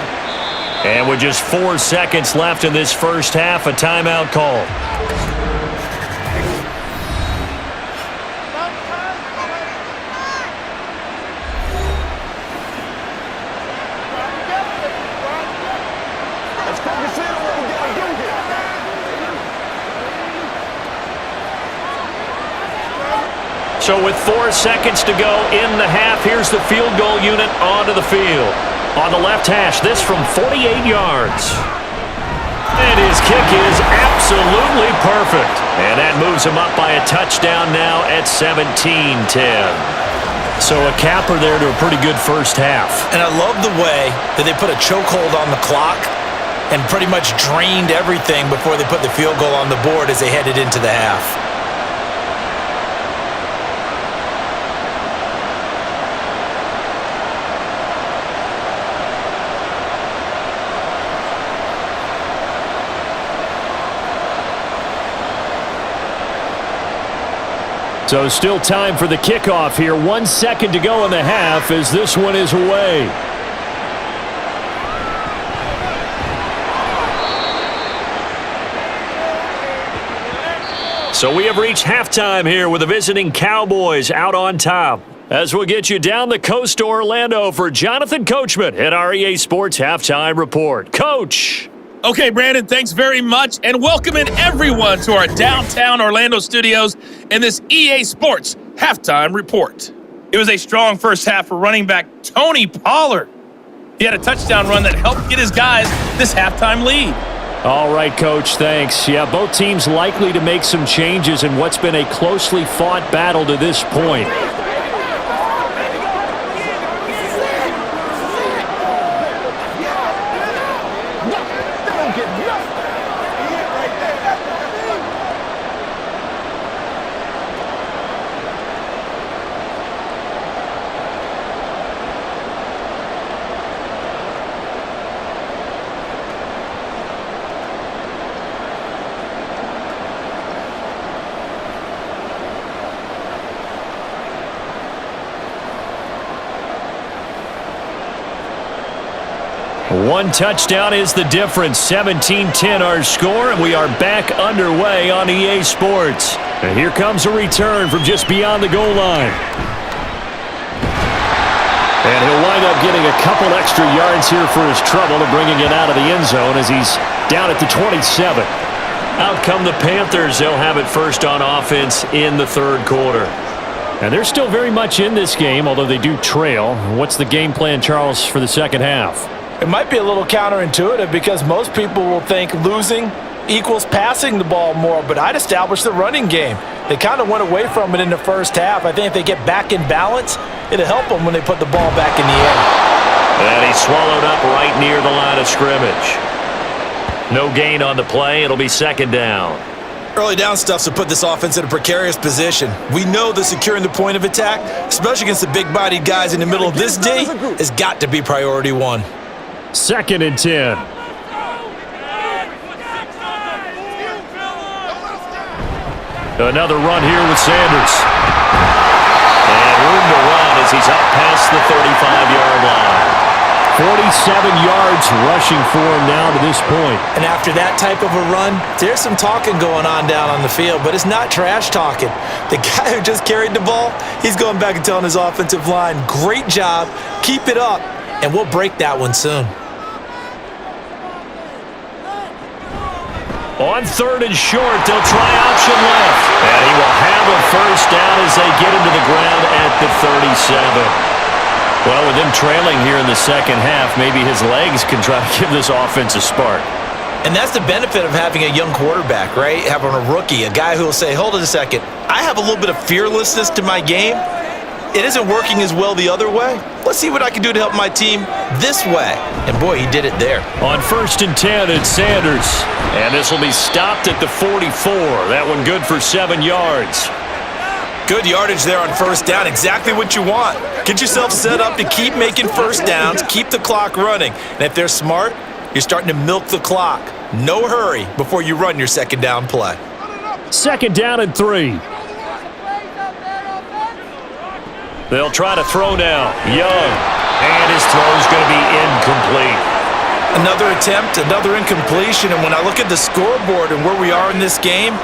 S2: And with just 4 seconds left in this first half, a timeout call. So with 4 seconds to go in the half, here's the field goal unit onto the field. On the left hash, this from 48 yards. And his kick is absolutely perfect. And that moves him up by a touchdown now at 17-10. So a capper there to a pretty good first half.
S3: And I love the way that they put a chokehold on the clock and pretty much drained everything before they put the field goal on the board as they headed into the half.
S2: So still time for the kickoff here. 1 second to go in the half as this one is away. So we have reached halftime here with the visiting Cowboys out on top. As we'll get you down the coast to Orlando for Jonathan Coachman at our EA Sports Halftime Report. Coach!
S5: Okay, Brandon, thanks very much, and welcoming everyone to our downtown Orlando studios in this EA Sports Halftime Report. It was a strong first half for running back Tony Pollard. He had a touchdown run that helped get his guys this halftime lead.
S2: All right, Coach, thanks. Yeah, both teams likely to make some changes in what's been a closely fought battle to this point. One touchdown is the difference. 17-10 our score, and we are back underway on EA Sports. And here comes a return from just beyond the goal line. And he'll wind up getting a couple extra yards here for his trouble and bringing it out of the end zone as he's down at the 27.
S4: Out come the Panthers. They'll have it first on offense in the third quarter.
S2: And they're still very much in this game, although they do trail. What's the game plan, Charles, for the second half?
S3: It might be a little counterintuitive because most people will think losing equals passing the ball more, but I'd establish the running game. They kind of went away from it in the first half. I think if they get back in balance, it'll help them when they put the ball back in the air.
S4: And he's swallowed up right near the line of scrimmage. No gain on the play. It'll be second down.
S3: Early down stuff's to put this offense in a precarious position. We know that securing the point of attack, especially against the big-bodied guys in the middle of this D, has got to be priority one.
S2: 2nd and 10. Another run here with Sanders.
S4: And room to run as he's up past the 35-yard line.
S2: 47 yards rushing for him now to this point.
S3: And after that type of a run, there's some talking going on down on the field, but it's not trash talking. The guy who just carried the ball, he's going back and telling his offensive line, great job, keep it up, and we'll break that one soon.
S2: On 3rd and short, they'll try option left.
S4: And he will have a first down as they get him to the ground at the 37. Well, with him trailing here in the second half, maybe his legs can try to give this offense a spark.
S3: And that's the benefit of having a young quarterback, right? Having a rookie, a guy who will say, hold it a second, I have a little bit of fearlessness to my game. It isn't working as well the other way. Let's see what I can do to help my team this way. And boy, he did it there.
S2: On 1st and 10, it's Sanders.
S4: And this will be stopped at the 44. That one good for 7 yards.
S3: Good yardage there on first down. Exactly what you want. Get yourself set up to keep making first downs, keep the clock running. And if they're smart, you're starting to milk the clock. No hurry before you run your second down play.
S2: 2nd down and 3.
S4: They'll try to throw now. Young. And his throw's going to be incomplete.
S3: Another attempt, another incompletion. And when I look at the scoreboard and where we are in this game,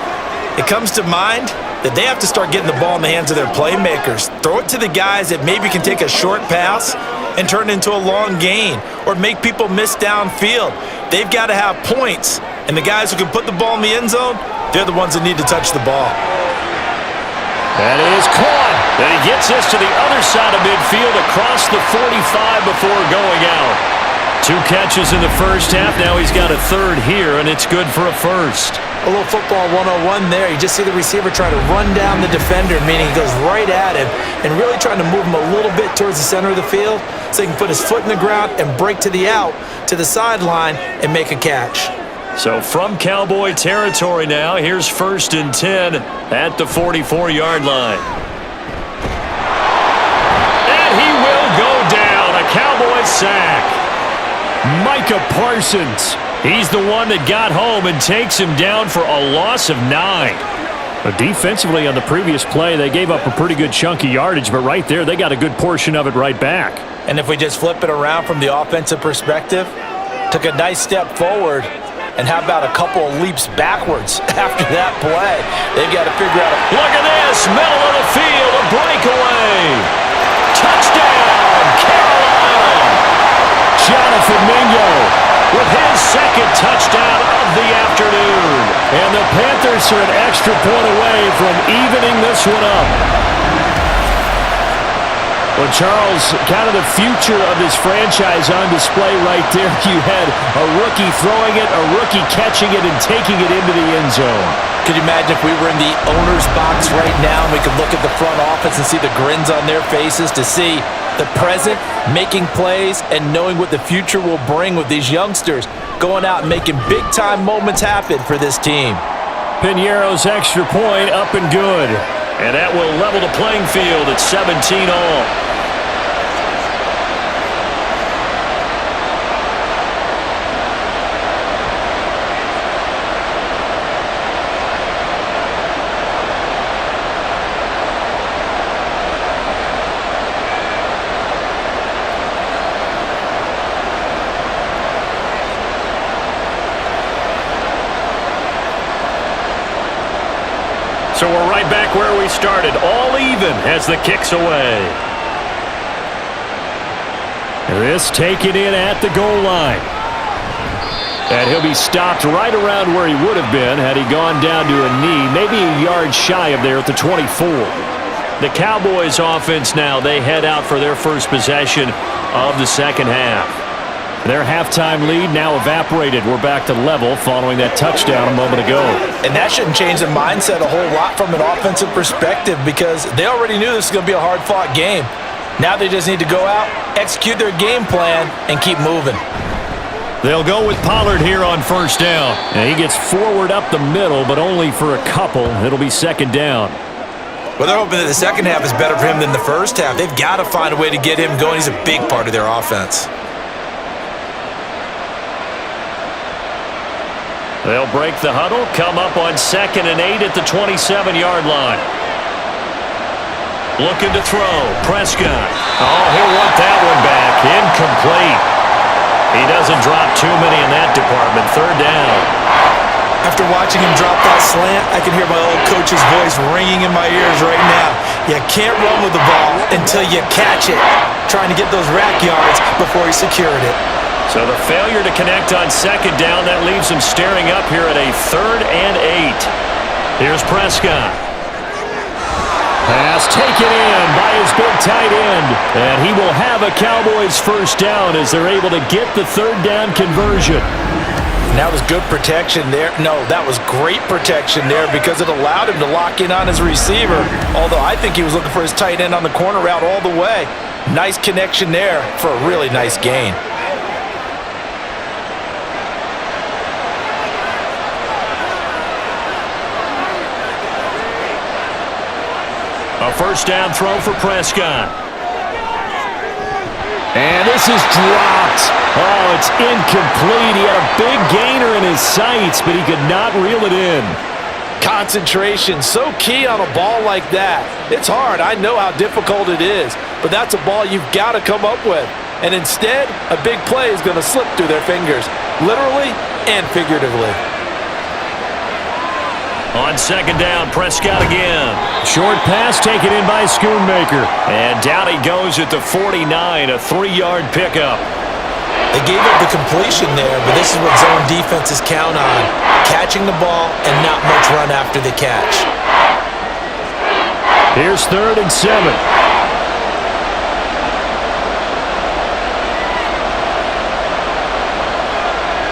S3: it comes to mind that they have to start getting the ball in the hands of their playmakers. Throw it to the guys that maybe can take a short pass and turn it into a long gain or make people miss downfield. They've got to have points. And the guys who can put the ball in the end zone, they're the ones that need to touch the ball.
S2: That is caught.
S4: Then he gets this to the other side of midfield across the 45 before going out.
S2: 2 catches in the first half. Now he's got a third here, and it's good for a first.
S3: A little football 101 there. You just see the receiver try to run down the defender, meaning he goes right at him and really trying to move him a little bit towards the center of the field so he can put his foot in the ground and break to the out, to the sideline, and make a catch.
S4: So from Cowboy territory now, here's 1st and 10 at the 44-yard line. And he will go down. A Cowboy sack.
S2: Micah Parsons. He's the one that got home and takes him down for a loss of 9. But defensively on the previous play, they gave up a pretty good chunk of yardage, but right there, they got a good portion of it right back.
S3: And if we just flip it around from the offensive perspective, took a nice step forward, and how about a couple of leaps backwards after that play? They've got to figure out
S4: Look at this, middle of the field, a breakaway. Touchdown, Carolina.
S2: Jonathan Mingo with his second touchdown of the afternoon. And the Panthers are an extra point away from evening this one up. Well, Charles, kind of the future of this franchise on display right there. You had a rookie throwing it, a rookie catching it, and taking it into the end zone.
S3: Could you imagine if we were in the owner's box right now and we could look at the front office and see the grins on their faces to see the present, making plays, and knowing what the future will bring with these youngsters going out and making big-time moments happen for this team.
S2: Piñeiro's extra point up and good.
S4: And that will level the playing field at 17 all.
S2: back where we started, all even as the kick's away. This taken in at the goal line. And he'll be stopped right around where he would have been had he gone down to a knee, maybe a yard shy of there at the 24. The Cowboys offense now, they head out for their first possession of the second half. Their halftime lead now evaporated. We're back to level following that touchdown a moment ago.
S3: And that shouldn't change the mindset a whole lot from an offensive perspective because they already knew this was going to be a hard-fought game. Now they just need to go out, execute their game plan, and keep moving.
S2: They'll go with Pollard here on first down. And he gets forward up the middle, but only for a couple. It'll be second down.
S3: Well, they're hoping that the second half is better for him than the first half. They've got to find a way to get him going. He's a big part of their offense.
S2: They'll break the huddle, come up on 2nd and 8 at the 27-yard line. Looking to throw. Prescott. Oh, he'll want that one back. Incomplete. He doesn't drop too many in that department. Third down.
S3: After watching him drop that slant, I can hear my old coach's voice ringing in my ears right now. You can't run with the ball until you catch it. Trying to get those rack yards before he secured it.
S2: So the failure to connect on second down, that leaves him staring up here at a 3rd and 8. Here's Prescott. Pass taken in by his big tight end. And he will have a Cowboys first down as they're able to get the third down conversion.
S3: And that was good protection there. No, that was great protection there because it allowed him to lock in on his receiver. Although I think he was looking for his tight end on the corner route all the way. Nice connection there for a really nice gain.
S2: A first down throw for Prescott. And this is dropped. Oh, it's incomplete. He had a big gainer in his sights, but he could not reel it in.
S3: Concentration, so key on a ball like that. It's hard. I know how difficult it is, but that's a ball you've got to come up with. And instead, a big play is going to slip through their fingers, literally and figuratively.
S2: On second down, Prescott again. Short pass taken in by Schoonmaker. And down he goes at the 49, a 3-yard pickup.
S3: They gave up the completion there, but this is what zone defenses count on. Catching the ball and not much run after the catch.
S2: Here's 3rd and 7.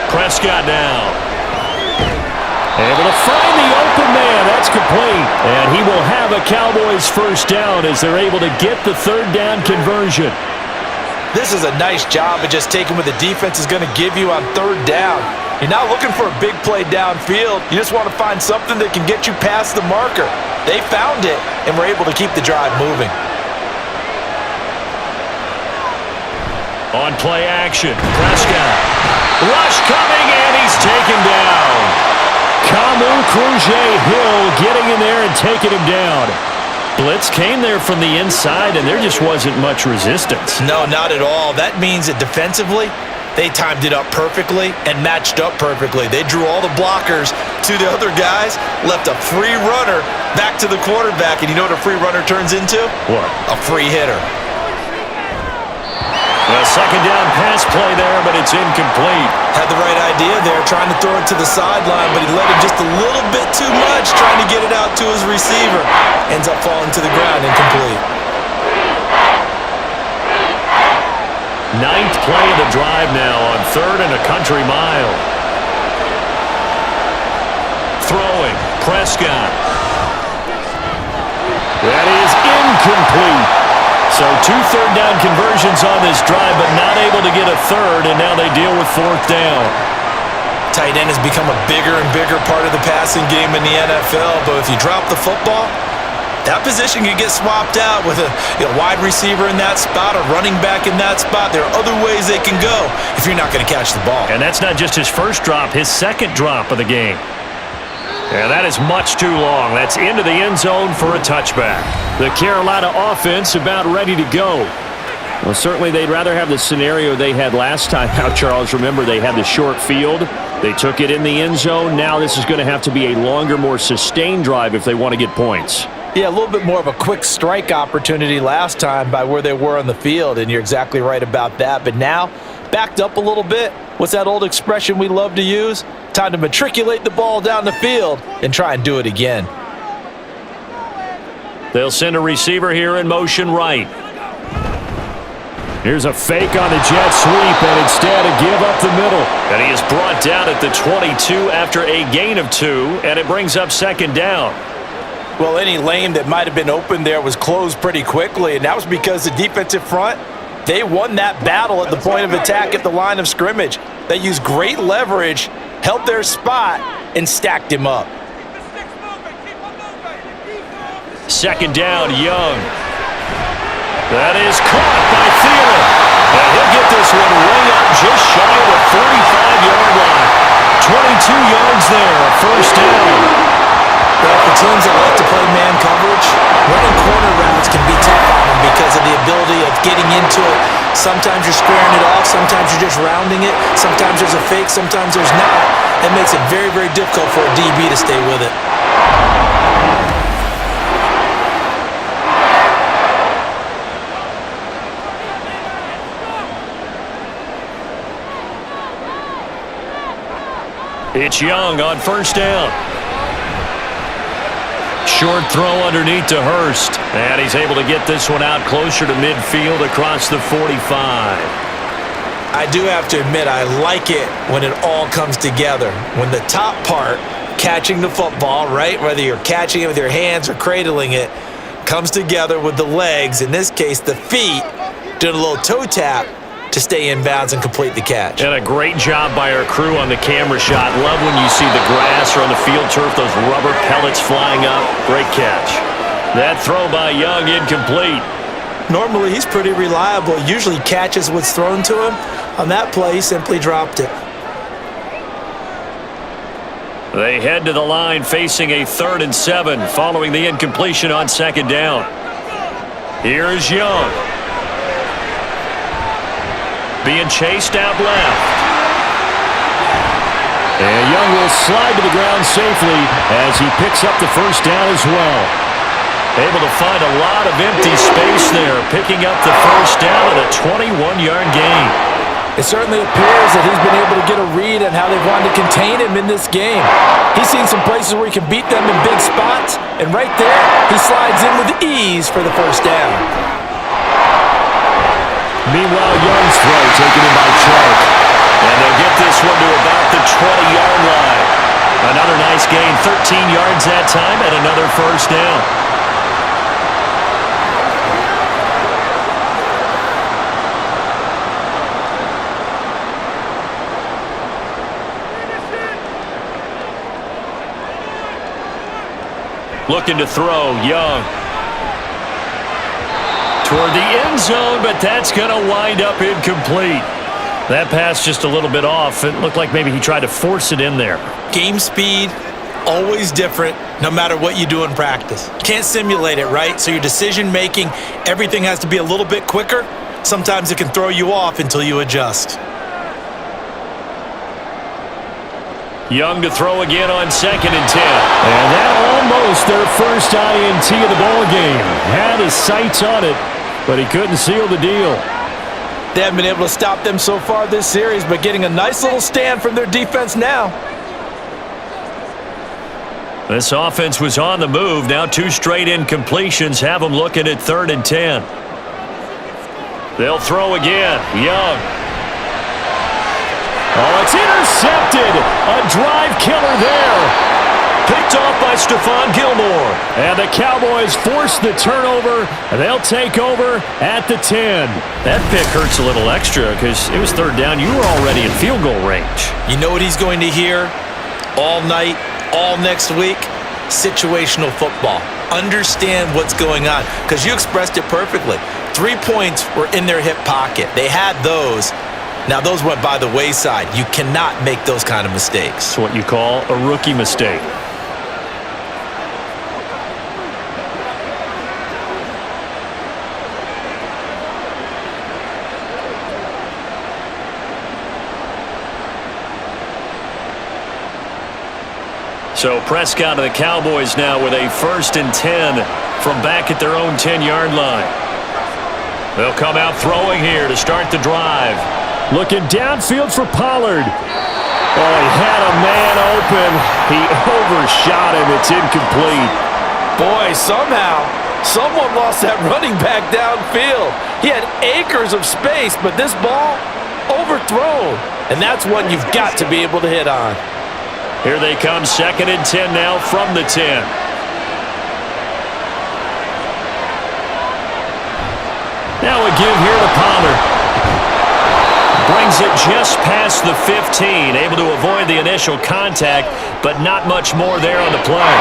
S2: Prescott now. Able to find the open man. That's complete. And he will have a Cowboys first down as they're able to get the third down conversion.
S3: This is a nice job of just taking what the defense is going to give you on third down. You're not looking for a big play downfield. You just want to find something that can get you past the marker. They found it and were able to keep the drive moving.
S2: On play action, Prescott. Rush coming, and he's taken down. Camu Cruz-Hill getting in there and taking him down. Blitz came there from the inside, and there just wasn't much resistance.
S3: No, not at all. That means that defensively, they timed it up perfectly and matched up perfectly. They drew all the blockers to the other guys, left a free runner back to the quarterback, and you know what a free runner turns into?
S2: What?
S3: A free hitter.
S2: A second down pass play there, but it's incomplete.
S3: Had the right idea there, trying to throw it to the sideline, but he let him just a little bit too much, trying to get it out to his receiver. Ends up falling to the ground, incomplete.
S2: 9th play of the drive now on 3rd and a country mile. Throwing, Prescott. That is incomplete. So 2 third down conversions on this drive, but not able to get a third, and now they deal with 4th down.
S3: Tight end has become a bigger and bigger part of the passing game in the NFL, but if you drop the football, that position can get swapped out with a wide receiver in that spot, a running back in that spot. There are other ways they can go if you're not going to catch the ball.
S2: And that's not just his first drop, his second drop of the game. And that is much too long. That's into the end zone for a touchback. The Carolina offense about ready to go. Well, certainly they'd rather have the scenario they had last time out, Charles. Remember, they had the short field. They took it in the end zone. Now this is going to have to be a longer, more sustained drive if they want to get points.
S3: Yeah, a little bit more of a quick strike opportunity last time by where they were on the field, and you're exactly right about that. But now, backed up a little bit. What's that old expression we love to use? Time to matriculate the ball down the field and try and do it again.
S2: They'll send a receiver here in motion right. Here's a fake on the jet sweep, and instead a give up the middle.
S4: And he is brought down at the 22 after a gain of 2, and it brings up second down.
S3: Well, any lane that might have been open there was closed pretty quickly, and that was because the defensive front, they won that battle at the point of attack at the line of scrimmage. They used great leverage, held their spot, and stacked him up.
S4: Second down, Young. That is caught by Thielen. And he'll get this one way up just shy of the 45-yard line. 22 yards there, a first down.
S3: Well, for teams that like to play man coverage, running corner routes can be tough on them because of the ability of getting into it. Sometimes you're squaring it off, sometimes you're just rounding it, sometimes there's a fake, sometimes there's not. It makes it very, very difficult for a DB to stay with it.
S4: It's Young on first down. Short throw underneath to Hurst. And he's able to get this one out closer to midfield across the 45.
S3: I do have to admit, I like it when it all comes together. When the top part, catching the football, right, whether you're catching it with your hands or cradling it, comes together with the legs, in this case the feet, doing a little toe tap to stay in bounds and complete the catch.
S4: And a great job by our crew on the camera shot. Love when you see the grass or on the field turf, those rubber pellets flying up. Great catch. That throw by Young incomplete.
S3: Normally he's pretty reliable. Usually catches what's thrown to him. On that play, he simply dropped it.
S4: They head to the line facing a 3rd and 7 following the incompletion on second down. Here's Young. Being chased out left.
S2: And Young will slide to the ground safely as he picks up the first down as well.
S4: Able to find a lot of empty space there, picking up the first down at a 21-yard gain.
S3: It certainly appears that he's been able to get a read on how they've wanted to contain him in this game. He's seen some places where he can beat them in big spots, and right there, he slides in with ease for the first down.
S2: Meanwhile, Young's throw taken in by Chark.
S4: And they'll get this one to about the 20-yard line. Another nice gain, 13 yards that time, and another first down. Looking to throw, Young. Toward the end zone, but that's going to wind up incomplete. That pass just a little bit off. It looked like maybe he tried to force it in there.
S3: Game speed, always different, no matter what you do in practice. Can't simulate it, right? So your decision making, everything has to be a little bit quicker. Sometimes it can throw you off until you adjust.
S4: Young to throw again on 2nd and 10.
S2: And that almost their first INT of the ball game. Had his sights on it, but he couldn't seal the deal.
S3: They haven't been able to stop them so far this series, but getting a nice little stand from their defense now.
S4: This offense was on the move. Now 2 straight incompletions have them looking at 3rd and 10. They'll throw again. Young.
S2: Oh, it's intercepted. A drive killer there.
S4: Picked off by Stephon Gilmore.
S2: And the Cowboys force the turnover, and they'll take over at the 10.
S4: That pick hurts a little extra because it was 3rd down. You were already in field goal range.
S3: You know what he's going to hear all night, all next week? Situational football. Understand what's going on, because you expressed it perfectly. 3 points were in their hip pocket. They had those. Now, those went by the wayside. You cannot make those kind of mistakes.
S4: It's what you call a rookie mistake. So Prescott and the Cowboys now with a 1st and 10 from back at their own 10-yard line. They'll come out throwing here to start the drive.
S2: Looking downfield for Pollard. Oh, he had a man open. He overshot him. It's incomplete.
S3: Boy, somehow, someone lost that running back downfield. He had acres of space, but this ball overthrown. And that's one you've got to be able to hit on.
S4: Here they come, 2nd and 10 now from the 10. Now a give here to Pollard. Brings it just past the 15, able to avoid the initial contact, but not much more there on the play.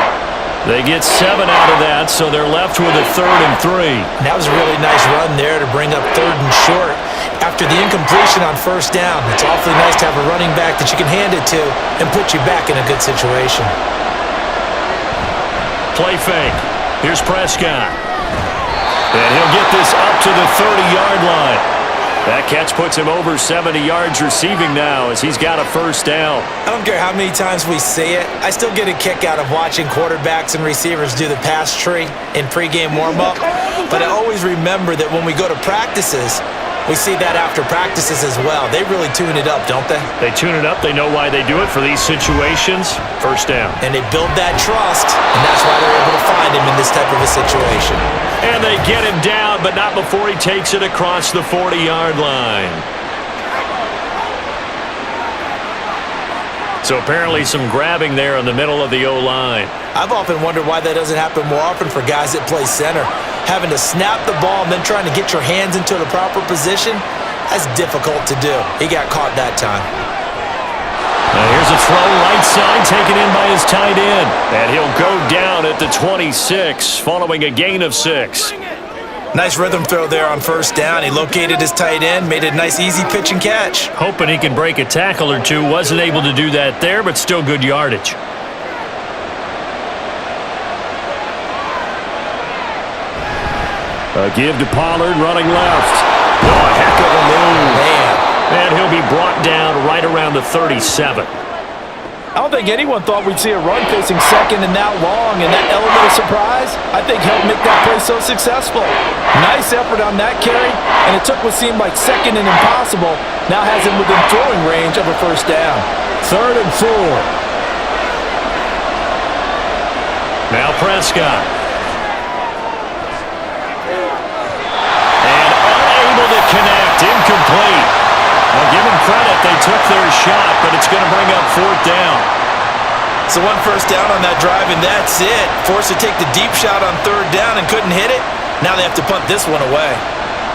S4: They get 7 out of that, so they're left with a 3rd and 3.
S3: That was a really nice run there to bring up 3rd and short. After the incompletion on 1st down, it's awfully nice to have a running back that you can hand it to and put you back in a good situation.
S4: Play fake. Here's Prescott. And he'll get this up to the 30-yard line. That catch puts him over 70 yards receiving now as he's got a 1st down.
S3: I don't care how many times we say it. I still get a kick out of watching quarterbacks and receivers do the pass tree in pregame warm-up. But I always remember that when we go to practices, we see that after practices as well. They really tune it up, don't they?
S4: They tune it up. They know why they do it for these situations. 1st down.
S3: And they build that trust, and that's why they're able to find him in this type of a situation.
S4: And they get him down, but not before he takes it across the 40-yard line. So apparently some grabbing there in the middle of the O-line.
S3: I've often wondered why that doesn't happen more often for guys that play center. Having to snap the ball and then trying to get your hands into the proper position, that's difficult to do. He got caught that time.
S4: Now here's a throw right side taken in by his tight end. And he'll go down at the 26 following a gain of 6.
S3: Nice rhythm throw there on 1st down. He located his tight end, made a nice easy pitch and catch.
S4: Hoping he can break a tackle or two. Wasn't able to do that there, but still good yardage.
S2: A give to Pollard running left. Oh, a heck of a move.
S3: Man.
S4: And he'll be brought down right around the 37.
S3: I don't think anyone thought we'd see a run facing 2nd and that long, and that element of surprise, I think, helped make that play so successful. Nice effort on that carry, and it took what seemed like 2nd and impossible, now has him within throwing range of a 1st down.
S2: 3rd and 4.
S4: Now Prescott. And unable to connect, incomplete. I'll give them credit. They took their shot, but it's going to bring up 4th down.
S3: So 1 1st down on that drive, and that's it. Forced to take the deep shot on 3rd down and couldn't hit it. Now they have to punt this one away.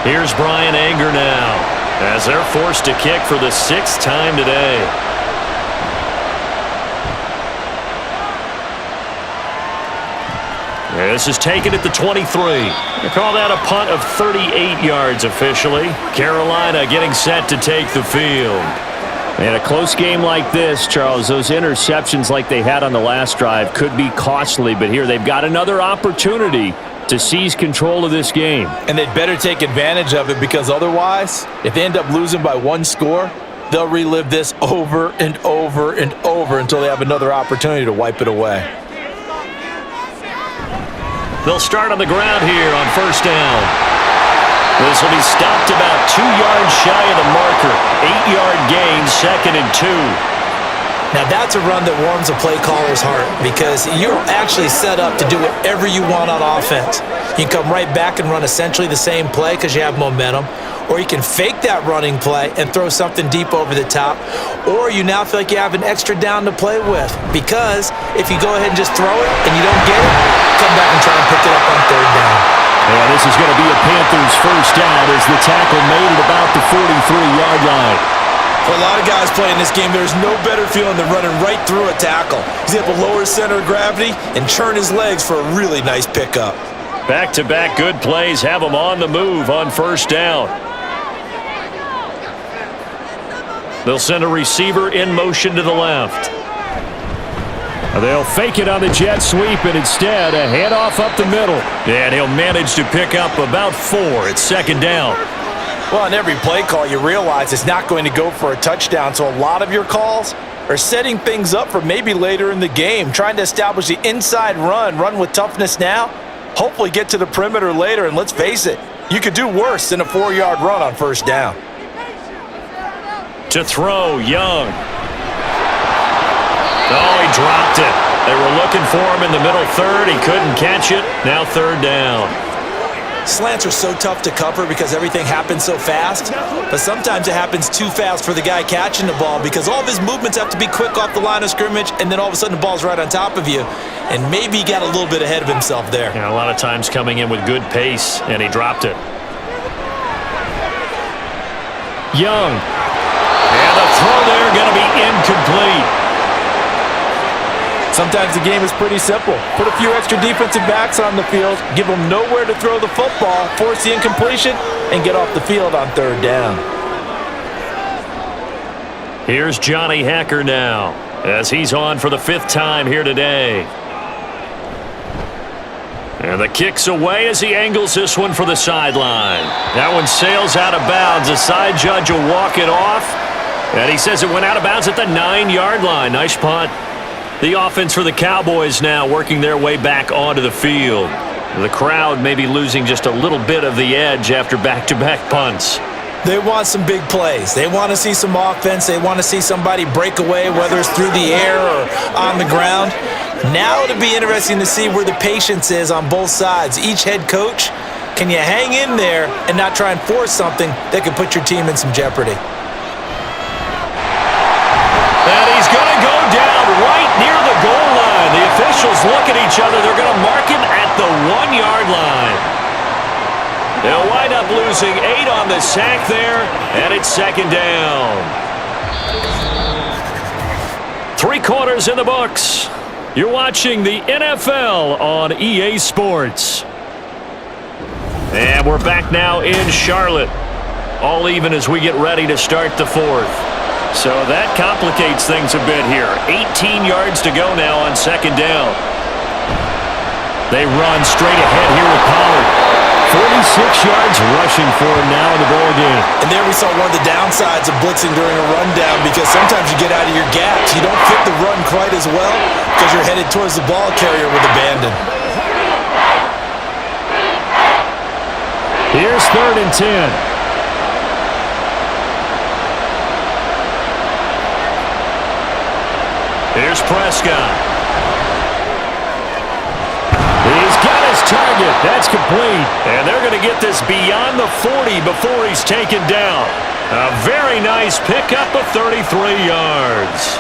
S4: Here's Brian Anger now as they're forced to kick for the 6th time today. This is taken at the 23. They call that a punt of 38 yards officially. Carolina getting set to take the field.
S2: In a close game like this, Charles, those interceptions like they had on the last drive could be costly, but here they've got another opportunity to seize control of this game.
S3: And they'd better take advantage of it, because otherwise, if they end up losing by 1 score, they'll relive this over and over and over until they have another opportunity to wipe it away.
S4: They'll start on the ground here on 1st down. This will be stopped about 2 yards shy of the marker. 8-yard gain, 2nd and 2.
S3: Now that's a run that warms a play caller's heart, because you're actually set up to do whatever you want on offense. You can come right back and run essentially the same play because you have momentum, or you can fake that running play and throw something deep over the top, or you now feel like you have an extra down to play with, because if you go ahead and just throw it and you don't get it, come back and try and pick it up on 3rd down.
S2: And this is going to be a Panthers 1st down as the tackle made at about the 43-yard line.
S3: For a lot of guys playing this game, there's no better feeling than running right through a tackle. He's able to lower his center of gravity and churn his legs for a really nice pickup.
S4: Back-to-back good plays have them on the move on 1st down. They'll send a receiver in motion to the left.
S2: They'll fake it on the jet sweep, and instead a handoff up the middle.
S4: And he'll manage to pick up about 4 at 2nd down.
S3: Well, on every play call, you realize it's not going to go for a touchdown, so a lot of your calls are setting things up for maybe later in the game, trying to establish the inside run with toughness now, hopefully get to the perimeter later, and let's face it, you could do worse than a 4-yard run on first down.
S4: To throw, Young. Oh, he dropped it. They were looking for him in the middle third. He couldn't catch it. Now third down.
S3: Slants are so tough to cover because everything happens so fast, but sometimes it happens too fast for the guy catching the ball because all of his movements have to be quick off the line of scrimmage, and then all of a sudden the ball's right on top of you, and maybe he got a little bit ahead of himself there.
S4: Yeah, a lot of times coming in with good pace, and he dropped it. Young. And the throw there going to be incomplete.
S3: Sometimes the game is pretty simple. Put a few extra defensive backs on the field, give them nowhere to throw the football, force the incompletion, and get off the field on third down.
S4: Here's Johnny Hacker now, as he's on for the 5th time here today. And the kick's away as he angles this one for the sideline. That one sails out of bounds. The side judge will walk it off, and he says it went out of bounds at the 9-yard line. Nice punt. The offense for the Cowboys now working their way back onto the field. The crowd may be losing just a little bit of the edge after back-to-back punts.
S3: They want some big plays. They want to see some offense. They want to see somebody break away, whether it's through the air or on the ground. Now it'll be interesting to see where the patience is on both sides. Each head coach, can you hang in there and not try and force something that could put your team in some jeopardy?
S4: And he's going to go down right near the goal line. The officials look at each other. They're going to mark him at the 1-yard line. They'll wind up losing 8 on the sack there, and it's 2nd down. 3 quarters in the books. You're watching the NFL on EA Sports. And we're back now in Charlotte. All even as we get ready to start the 4th. So that complicates things a bit here. 18 yards to go now on 2nd down. They run straight ahead here with Pollard. 46 yards rushing for him now in the ball game.
S3: And there we saw one of the downsides of blitzing during a rundown because sometimes you get out of your gaps. You don't fit the run quite as well because you're headed towards the ball carrier with abandon.
S2: Here's 3rd and 10.
S4: Here's Prescott. He's got his target. That's complete. And they're going to get this beyond the 40 before he's taken down. A very nice pickup of 33 yards.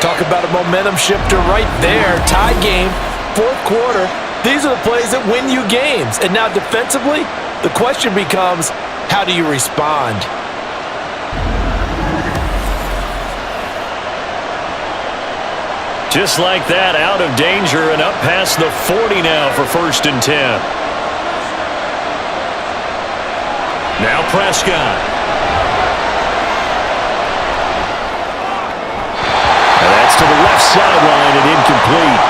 S3: Talk about a momentum shifter right there. Tie game, 4th quarter. These are the plays that win you games. And now defensively, the question becomes, how do you respond?
S4: Just like that, out of danger and up past the 40 now for 1st and 10. Now Prescott. And that's to the left sideline and incomplete.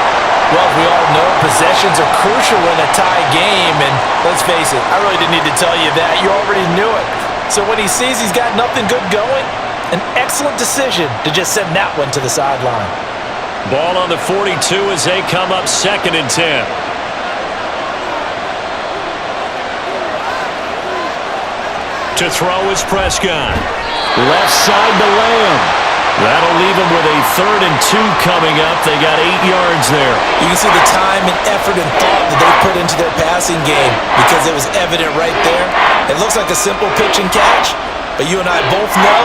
S3: Well, we all know possessions are crucial in a tie game, and let's face it, I really didn't need to tell you that. You already knew it. So when he sees he's got nothing good going, an excellent decision to just send that one to the sideline.
S4: Ball on the 42 as they come up 2nd and 10. To throw is Prescott. Left side to Lamb. That'll leave them with a 3rd and 2 coming up. They got 8 yards there.
S3: You can see the time and effort and thought that they put into their passing game because it was evident right there. It looks like a simple pitch and catch, but you and I both know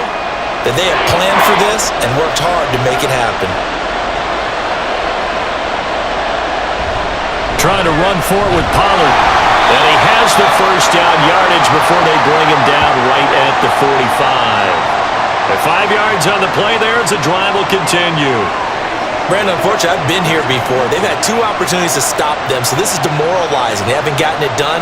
S3: that they have planned for this and worked hard to make it happen.
S4: Trying to run for it with Pollard. And he has the 1st down yardage before they bring him down right at the 45. At 5 yards on the play there as the drive will continue.
S3: Brandon, unfortunately, I've been here before. They've had 2 opportunities to stop them, so this is demoralizing. They haven't gotten it done.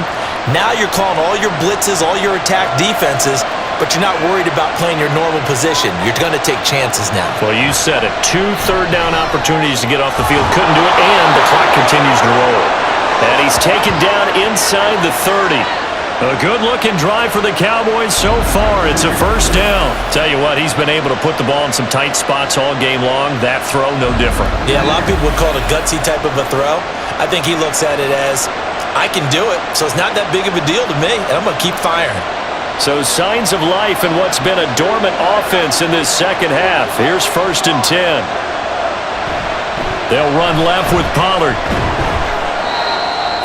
S3: Now you're calling all your blitzes, all your attack defenses, but you're not worried about playing your normal position. You're going to take chances now.
S4: Well, you said it. 2 third-down opportunities to get off the field. Couldn't do it, and the clock continues to roll. And he's taken down inside the 30.
S2: A good-looking drive for the Cowboys so far. It's a first down.
S4: Tell you what, he's been able to put the ball in some tight spots all game long. That throw, no different.
S3: Yeah, a lot of people would call it a gutsy type of a throw. I think he looks at it as, I can do it, so it's not that big of a deal to me, and I'm going to keep firing.
S2: So signs of life in what's been a dormant offense in this second half. Here's 1st and 10. They'll run left with Pollard.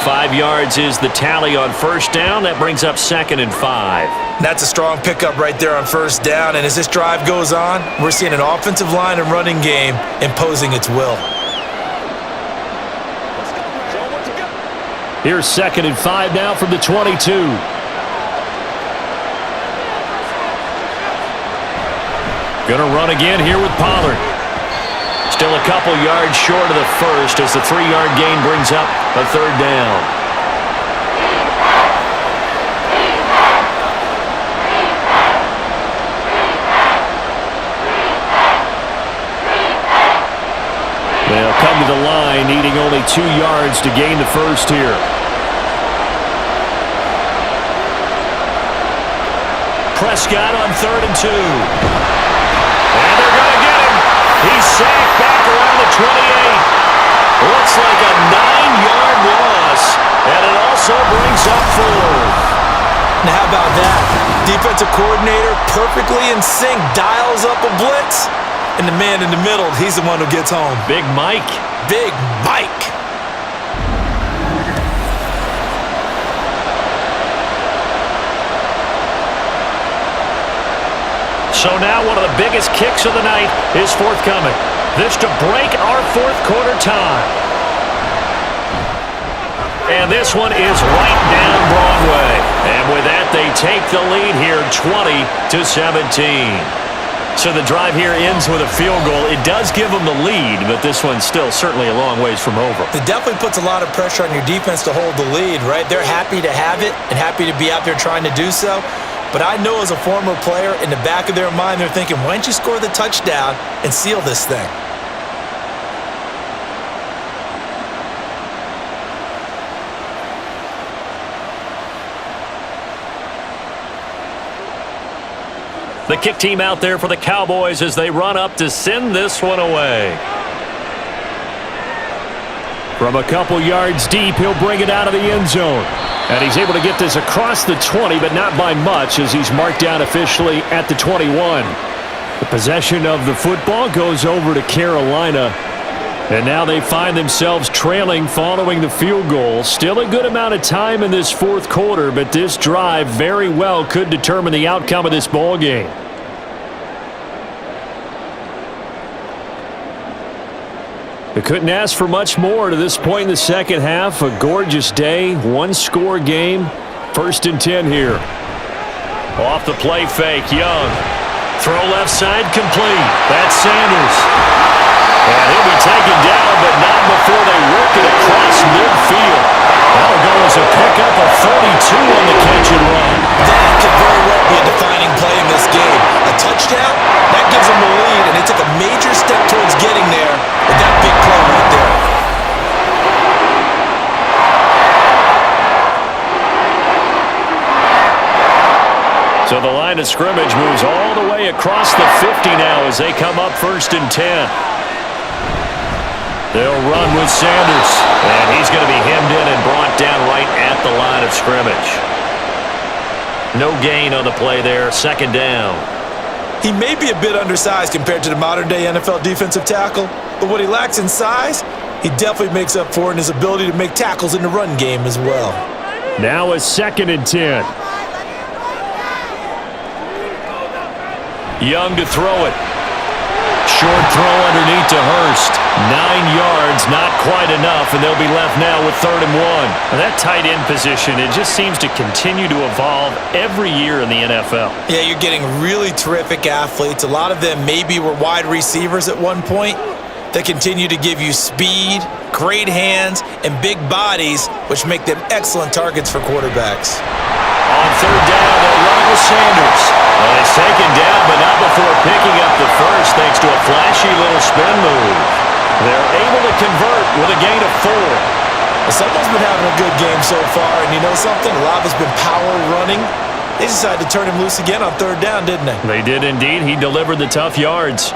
S2: 5 yards is the tally on first down. That brings up 2nd and 5.
S3: That's a strong pickup right there on first down, and as this drive goes on, we're seeing an offensive line and running game imposing its will.
S2: Here's 2nd and 5 now from the 22. Gonna run again here with Pollard. Still a couple yards short of the first as the 3-yard gain brings up a 3rd down. They'll come to the line needing only 2 yards to gain the first here. Prescott on 3rd and 2. And they're going to get him. He's sacked back around the 28. Looks like a 9-yard loss, and it also brings up 4th.
S3: Now how about that? Defensive coordinator perfectly in sync, dials up a blitz, and the man in the middle, he's the one who gets home.
S2: Big Mike.
S3: Big Mike.
S2: So now one of the biggest kicks of the night is forthcoming. This to break our 4th quarter tie. And this one is right down Broadway. And with that, they take the lead here 20-17. So the drive here ends with a field goal. It does give them the lead, but this one's still certainly a long ways from over.
S3: It definitely puts a lot of pressure on your defense to hold the lead, right? They're happy to have it and happy to be out there trying to do so. But I know as a former player, in the back of their mind, they're thinking, why don't you score the touchdown and seal this thing?
S2: The kick team out there for the Cowboys as they run up to send this one away. From a couple yards deep, he'll bring it out of the end zone. And he's able to get this across the 20, but not by much as he's marked down officially at the 21. The possession of the football goes over to Carolina. And now they find themselves trailing following the field goal. Still a good amount of time in this 4th quarter, but this drive very well could determine the outcome of this ball game. They couldn't ask for much more to this point in the second half. A gorgeous day, 1-score game. 1st and 10 here. Off the play fake, Young. Throw left side complete. That's Sanders. And he'll be taken down, but not before they work it across midfield. That'll go as a pickup of 32 on the catch and run.
S3: That could very well be a defining play in this game. A touchdown, that gives them the lead, and they took a major step towards getting there with that big play right there.
S2: So the line of scrimmage moves all the way across the 50 now as they come up 1st and 10. They'll run with Sanders, and he's going to be hemmed in and brought down right at the line of scrimmage. No gain on the play there, 2nd down.
S3: He may be a bit undersized compared to the modern-day NFL defensive tackle, but what he lacks in size, he definitely makes up for in his ability to make tackles in the run game as well.
S2: Now a 2nd and 10. Young to throw it. Short throw underneath to Hurst. 9 yards, not quite enough, and they'll be left now with 3rd and 1.
S4: That tight end position, it just seems to continue to evolve every year in the NFL.
S3: Yeah, you're getting really terrific athletes. A lot of them maybe were wide receivers at one point. They continue to give you speed, great hands, and big bodies, which make them excellent targets for quarterbacks.
S2: On 3rd down, they'll run with Sanders. And it's taken down, but not before picking up the first thanks to a flashy little spin move. They're able to convert with a gain of 4.
S3: Someone's been having a good game so far, and you know something? A lot of it's been power running. They decided to turn him loose again on third down, didn't they?
S4: They did indeed. He delivered the tough yards.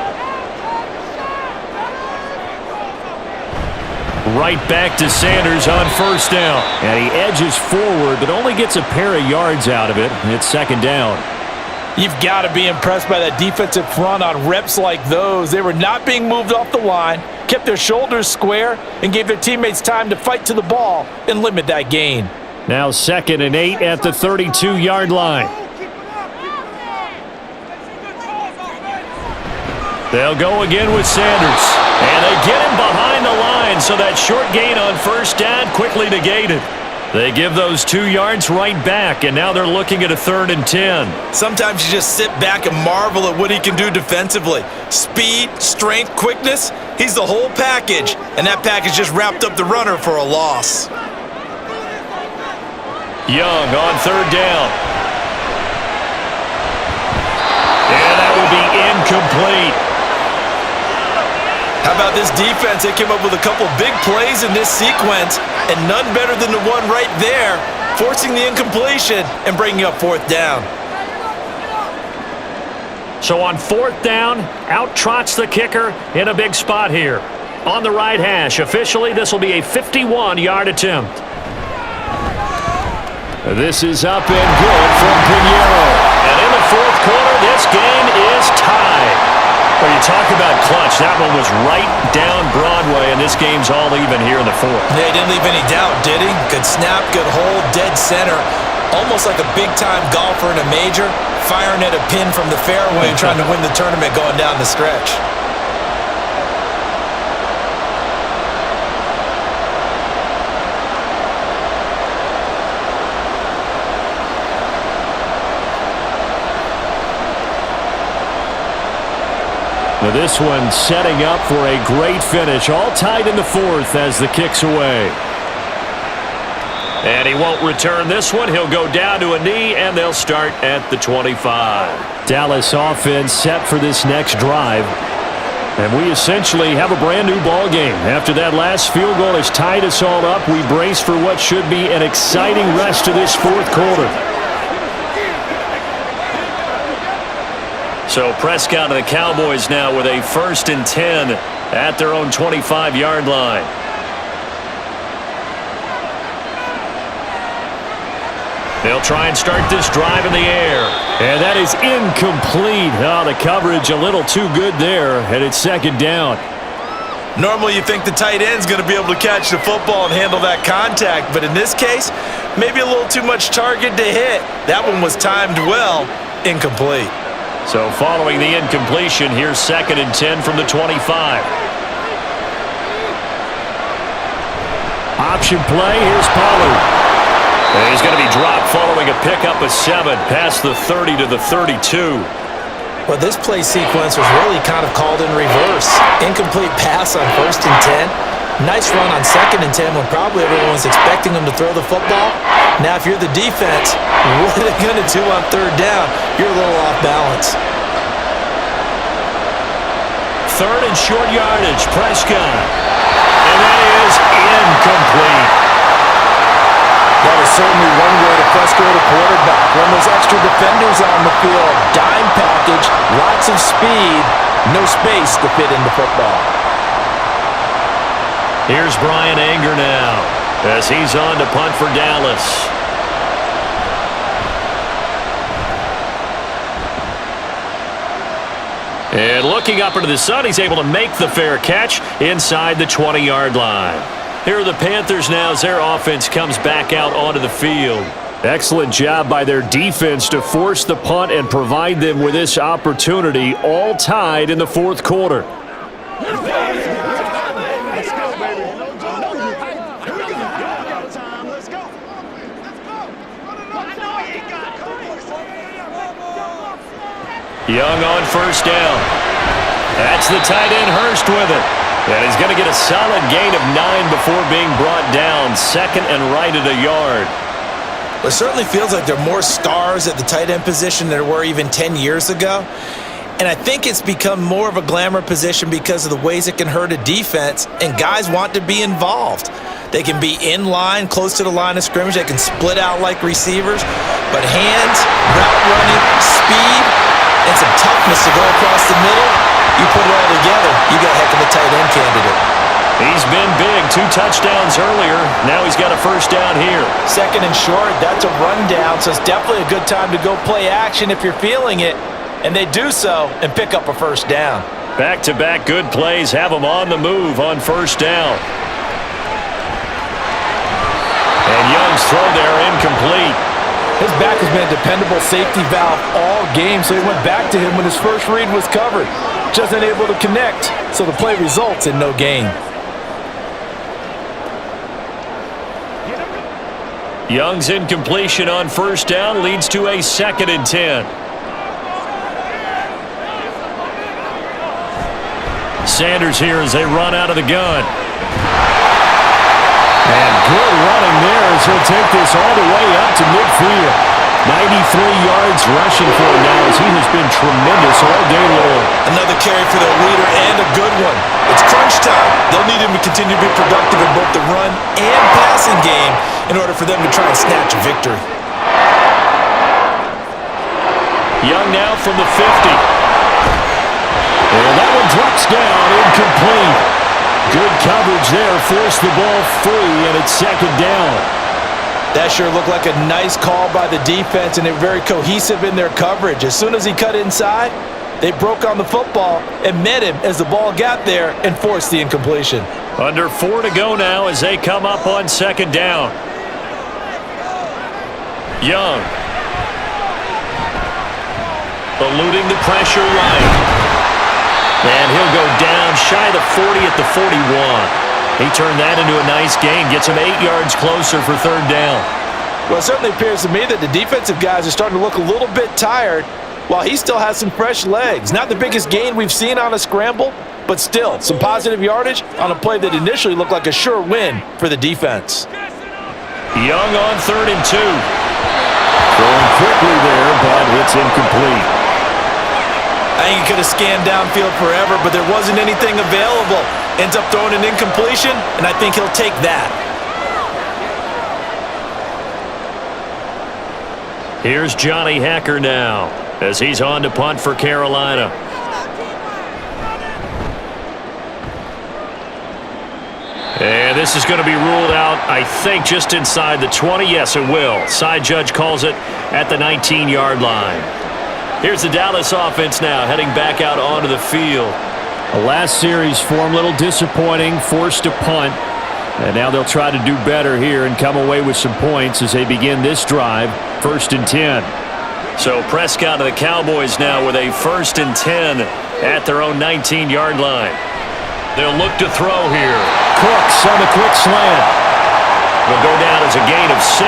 S4: Right back to Sanders on first down.
S2: And he edges forward, but only gets a pair of yards out of it. It's second down.
S3: You've got to be impressed by that defensive front on reps like those. They were not being moved off the line, kept their shoulders square, and gave their teammates time to fight to the ball and limit that gain.
S2: Now 2nd and 8 at the 32-yard line.
S4: They'll go again with Sanders. And they get him behind the line, so that short gain on first down quickly negated. They give those 2 yards right back, and now they're looking at a 3rd and 10.
S3: Sometimes you just sit back and marvel at what he can do defensively. Speed, strength, quickness, he's the whole package. And that package just wrapped up the runner for a loss.
S4: Young on 3rd down. And that will be incomplete.
S3: How about this defense? They came up with a couple big plays in this sequence, and none better than the one right there, forcing the incompletion and bringing up 4th down.
S2: So on 4th down, out trots the kicker in a big spot here. On the right hash, officially this will be a 51-yard attempt. This is up and good from Pinheiro.
S4: And in the 4th quarter, this game is tied. Well, you talk about clutch. That one was right down Broadway, and this game's all even here in the 4th.
S3: Yeah, he didn't leave any doubt, did he? Good snap, good hold, dead center. Almost like a big-time golfer in a major, firing at a pin from the fairway and trying to win the tournament going down the stretch.
S2: Now this one setting up for a great finish. All tied in the 4th as the kick's away.
S4: And he won't return this one. He'll go down to a knee, and they'll start at the 25.
S2: Dallas offense set for this next drive. And we essentially have a brand new ball game. After that last field goal has tied us all up, we brace for what should be an exciting rest to this 4th quarter.
S4: So Prescott and the Cowboys now with a 1st and 10 at their own 25-yard line. They'll try and start this drive in the air.
S2: And that is incomplete. Oh, the coverage a little too good there, and it's 2nd down.
S3: Normally you think the tight end's going to be able to catch the football and handle that contact, but in this case, maybe a little too much target to hit. That one was timed well, incomplete.
S4: So following the incompletion, here's 2nd and 10 from the 25.
S2: Option play, here's Pollard.
S4: And he's going to be dropped following a pickup of 7 past the 30 to the 32.
S3: Well, this play sequence was really kind of called in reverse. Incomplete pass on 1st and 10. Nice run on 2nd and 10 when probably everyone was expecting him to throw the football. Now, if you're the defense, what are they going to do on 3rd down? You're a little off balance.
S4: 3rd and short yardage, Prescott. And that is incomplete.
S3: That is certainly one way to frustrate a quarterback. When there's extra defenders on the field, dime package, lots of speed, no space to fit into football.
S4: Here's Brian Anger now as he's on to punt for Dallas. And looking up into the sun, he's able to make the fair catch inside the 20-yard line. Here are the Panthers now as their offense comes back out onto the field.
S2: Excellent job by their defense to force the punt and provide them with this opportunity, all tied in the 4th quarter.
S4: Young on 1st down. That's the tight end Hurst with it. And he's going to get a solid gain of 9 before being brought down. 2nd and right at a yard.
S3: It certainly feels like there are more stars at the tight end position than there were even 10 years ago. And I think it's become more of a glamour position because of the ways it can hurt a defense, and guys want to be involved. They can be in line, close to the line of scrimmage. They can split out like receivers. But hands, route running, speed, and some toughness to go across the middle, you put it all together, you got a heck of a tight end candidate.
S2: He's been big. 2 touchdowns earlier. Now he's got a first down here.
S3: Second and short, that's a rundown, so it's definitely a good time to go play action if you're feeling it. And they do so and pick up a first down.
S2: Back-to-back good plays have them on the move on first down. And Young's throw there incomplete.
S3: His back has been a dependable safety valve all game, so he went back to him when his first read was covered. Just unable to connect, so the play results in no gain.
S2: Young's incompletion on first down leads to a 2nd and 10. Sanders here as they run out of the gun. And good running there as he'll take this all the way up to midfield. 93 yards rushing for him now as he has been tremendous all day long.
S3: Another carry for their leader and a good one. It's crunch time. They'll need him to continue to be productive in both the run and passing game in order for them to try and snatch a victory.
S2: Young now from the 50. And that one drops down, incomplete. Good coverage there, forced the ball free, and it's 2nd down.
S3: That sure looked like a nice call by the defense, and they're very cohesive in their coverage. As soon as he cut inside, they broke on the football and met him as the ball got there and forced the incompletion.
S2: Under 4 to go now as they come up on 2nd down. Young. Eluding the pressure right. And he'll go down shy of the 40 at the 41. He turned that into a nice gain. Gets him 8 yards closer for 3rd down.
S3: Well, it certainly appears to me that the defensive guys are starting to look a little bit tired while he still has some fresh legs. Not the biggest gain we've seen on a scramble, but still some positive yardage on a play that initially looked like a sure win for the defense.
S2: Young on 3rd and 2. Throwing quickly there, but it's incomplete.
S3: I think he could have scanned downfield forever, but there wasn't anything available. Ends up throwing an incompletion, and I think he'll take that.
S2: Here's Johnny Hacker now as he's on to punt for Carolina. And this is going to be ruled out, I think, just inside the 20. Yes, it will. Side judge calls it at the 19-yard line. Here's the Dallas offense now, heading back out onto the field. The last series form a little disappointing, forced to punt. And now they'll try to do better here and come away with some points as they begin this drive, 1st and 10. So Prescott of the Cowboys now with a 1st and 10 at their own 19-yard line. They'll look to throw here. Cooks on the quick slant. Will go down as a gain of 6,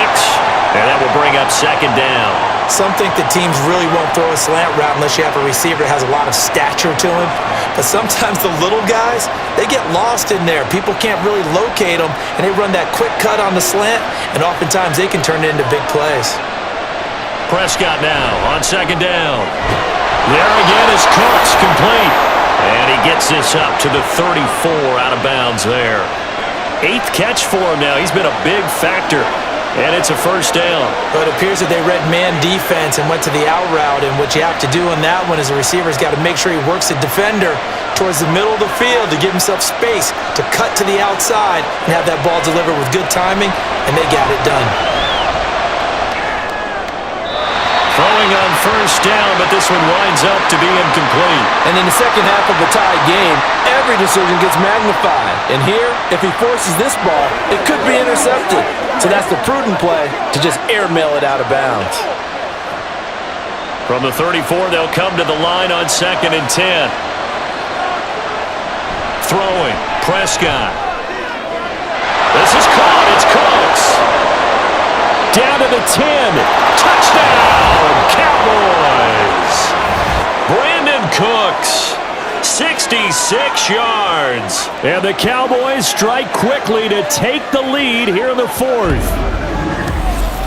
S2: and that will bring up 2nd down.
S3: Some think that teams really won't throw a slant route unless you have a receiver that has a lot of stature to him. But sometimes the little guys, they get lost in there. People can't really locate them, and they run that quick cut on the slant, and oftentimes they can turn it into big plays.
S2: Prescott now on 2nd down. There again is Cooks, complete. And he gets this up to the 34 out of bounds there. 8th catch for him now. He's been a big factor. And it's a first down.
S3: But it appears that they read man defense and went to the out route. And what you have to do on that one is the receiver's got to make sure he works the defender towards the middle of the field to give himself space to cut to the outside and have that ball delivered with good timing. And they got it done.
S2: Throwing on first down, but this one winds up to be incomplete.
S3: And in the second half of a tied game, every decision gets magnified. And here, if he forces this ball, it could be intercepted. So that's the prudent play to just airmail it out of bounds.
S2: From the 34, they'll come to the line on 2nd and 10. Throwing, Prescott. This is caught, it's Cooks. Down to the 10. Touchdown, Cowboys. Brandon Cooks, 66 yards. And the Cowboys strike quickly to take the lead here in the 4th.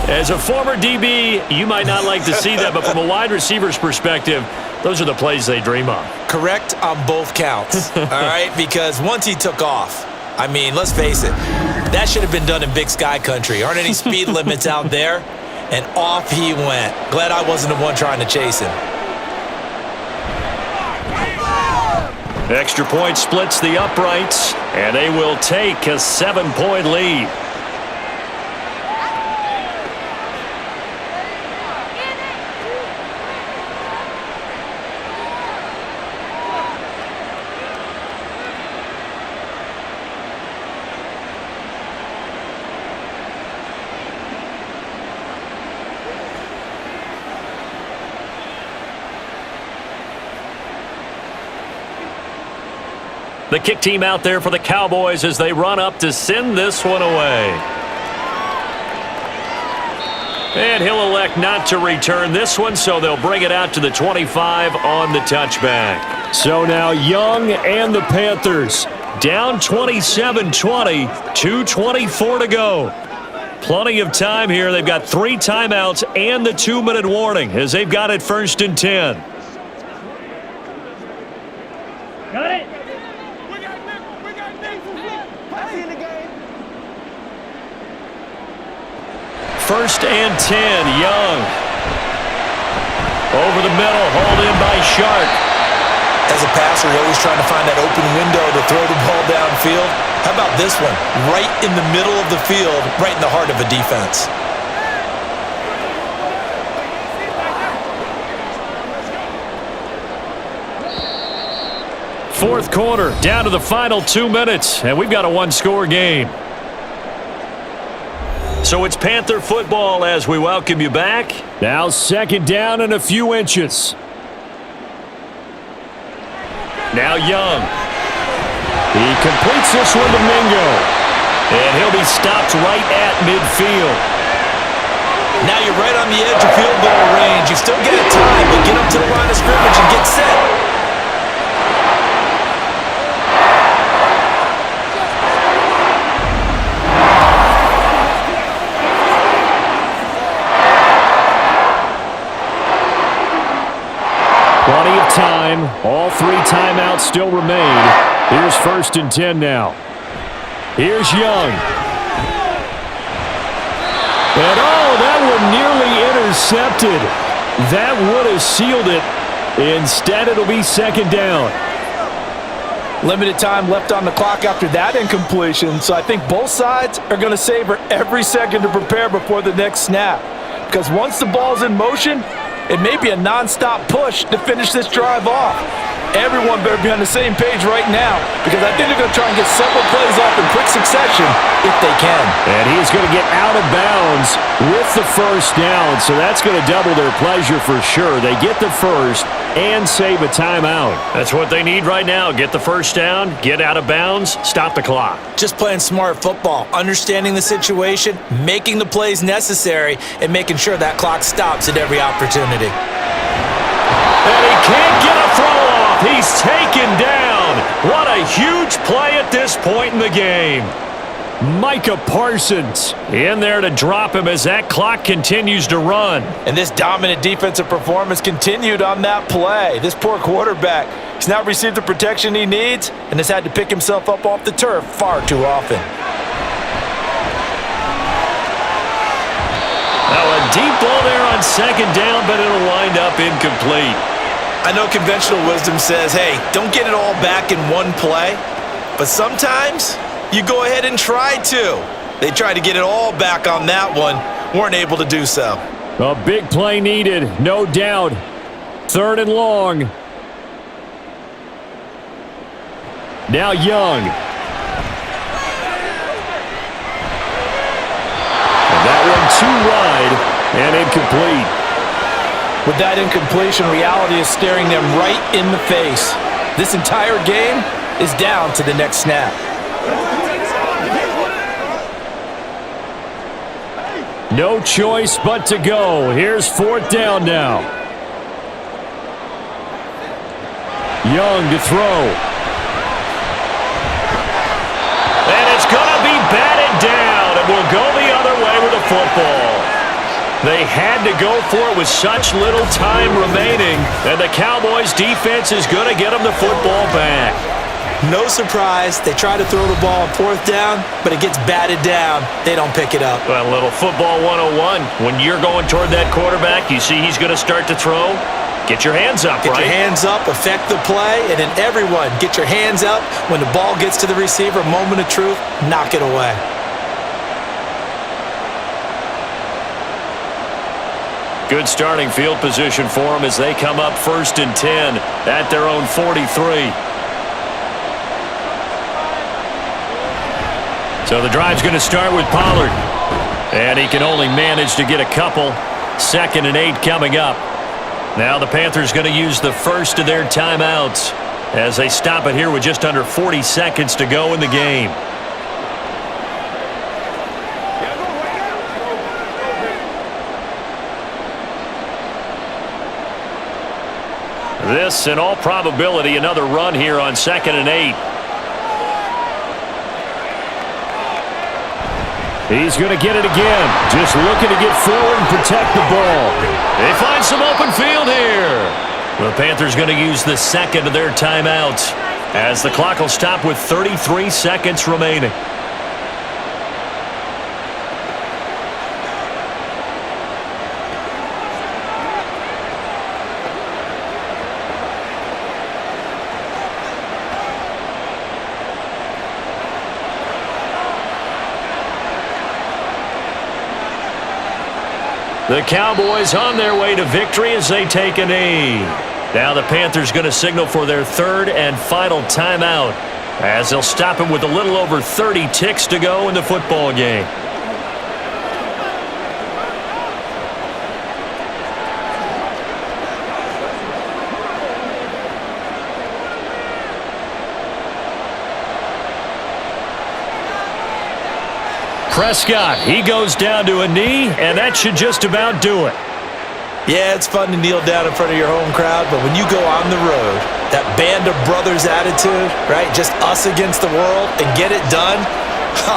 S2: As a former DB, you might not like to see that, but from a wide receiver's perspective, those are the plays they dream of.
S3: Correct on both counts, all right? Because once he took off, I mean, let's face it, That should have been done in Big Sky Country. Aren't any speed limits out there? And off he went. Glad I wasn't the one trying to chase him.
S2: Extra point splits the uprights, and they will take a 7-point lead. The kick team out there for the Cowboys as they run up to send this one away. And he'll elect not to return this one, so they'll bring it out to the 25 on the touchback. So now Young and the Panthers down 27-20, 2:24 to go. Plenty of time here. They've got 3 timeouts and the 2-minute warning as they've got it 1st and 10.
S6: Got it.
S2: First and 10, Young. Over the middle, hauled in by Shark.
S3: As a passer, you're always trying to find that open window to throw the ball downfield. How about this one? Right in the middle of the field, right in the heart of a defense.
S2: Fourth quarter, down to the final 2 minutes, and we've got a 1-score game. So it's Panther football as we welcome you back. Now 2nd down and a few inches. Now Young. He completes this one to Mingo. And he'll be stopped right at midfield.
S3: Now you're right on the edge of field goal range. You still got time, but get up to the line of scrimmage and get set.
S2: Plenty of time. All 3 timeouts still remain. Here's 1st and 10 now. Here's Young. And that one nearly intercepted. That would have sealed it. Instead, it'll be 2nd down.
S3: Limited time left on the clock after that incompletion, so I think both sides are going to savor every second to prepare before the next snap. Because once the ball's in motion, it may be a non-stop push to finish this drive off. Everyone better be on the same page right now because I think they're going to try and get several plays off in quick succession if they can.
S2: And he's going to get out of bounds with the 1st down, so that's going to double their pleasure for sure. They get the 1st and save a timeout. That's what they need right now. Get the 1st down, get out of bounds, stop the clock.
S3: Just playing smart football, understanding the situation, making the plays necessary, and making sure that clock stops at every opportunity.
S2: And he can't get a throw off. He's taken down. What a huge play at this point in the game. Micah Parsons in there to drop him as that clock continues to run.
S3: And this dominant defensive performance continued on that play. This poor quarterback has not received the protection he needs and has had to pick himself up off the turf far too often.
S2: Now a deep ball there on 2nd down, but it'll wind up incomplete.
S3: I know conventional wisdom says, hey, don't get it all back in one play, but sometimes you go ahead and try to. They tried to get it all back on that one, weren't able to do so.
S2: A big play needed, no doubt. 3rd and long. Now Young. And that one too wide and incomplete.
S3: With that incompletion, reality is staring them right in the face. This entire game is down to the next snap.
S2: No choice but to go. Here's 4th down now. Young to throw. And it's going to be batted down. It will go the other way with the football. They had to go for it with such little time remaining, and the Cowboys defense is going to get them the football back.
S3: No surprise, they try to throw the ball on 4th down, but it gets batted down. They don't pick it up.
S4: Well, a little football 101. When you're going toward that quarterback, you see he's going to start to throw. Get your hands up,
S3: Get your hands up, affect the play, and then everyone get your hands up. When the ball gets to the receiver, moment of truth, knock it away.
S4: Good starting field position for them as they come up 1st and 10 at their own 43. So the drive's going to start with Pollard. And he can only manage to get a couple. 2nd and 8 coming up. Now the Panthers going to use the first of their timeouts as they stop it here with just under 40 seconds to go in the game. This, in all probability, another run here on 2nd and 8.
S2: He's going to get it again. Just looking to get forward and protect the ball.
S4: They find some open field here. The Panthers going to use the 2nd of their timeouts as the clock will stop with 33 seconds remaining. The Cowboys on their way to victory as they take a knee. Now the Panthers going to signal for their 3rd and final timeout as they'll stop him with a little over 30 ticks to go in the football game. Prescott, he goes down to a knee, and that should just about do it.
S3: Yeah, it's fun to kneel down in front of your home crowd, but when you go on the road, that band of brothers attitude, right? Just us against the world and get it done.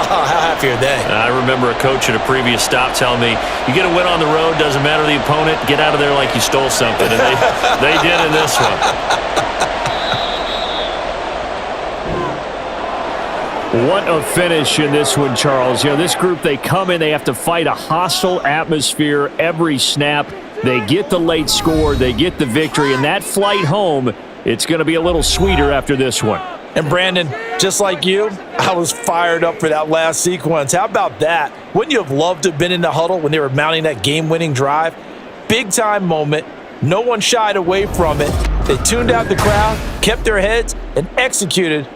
S3: How happy are they?
S4: I remember a coach at a previous stop telling me, you get a win on the road, doesn't matter the opponent, get out of there like you stole something. And they did in this one.
S2: What a finish in this one, Charles. You know, this group, they come in, they have to fight a hostile atmosphere every snap. They get the late score, they get the victory, and that flight home, it's going to be a little sweeter after this one.
S3: And Brandon, just like you, I was fired up for that last sequence. How about that? Wouldn't you have loved to have been in the huddle when they were mounting that game-winning drive? Big-time moment. No one shied away from it. They tuned out the crowd, kept their heads, and executed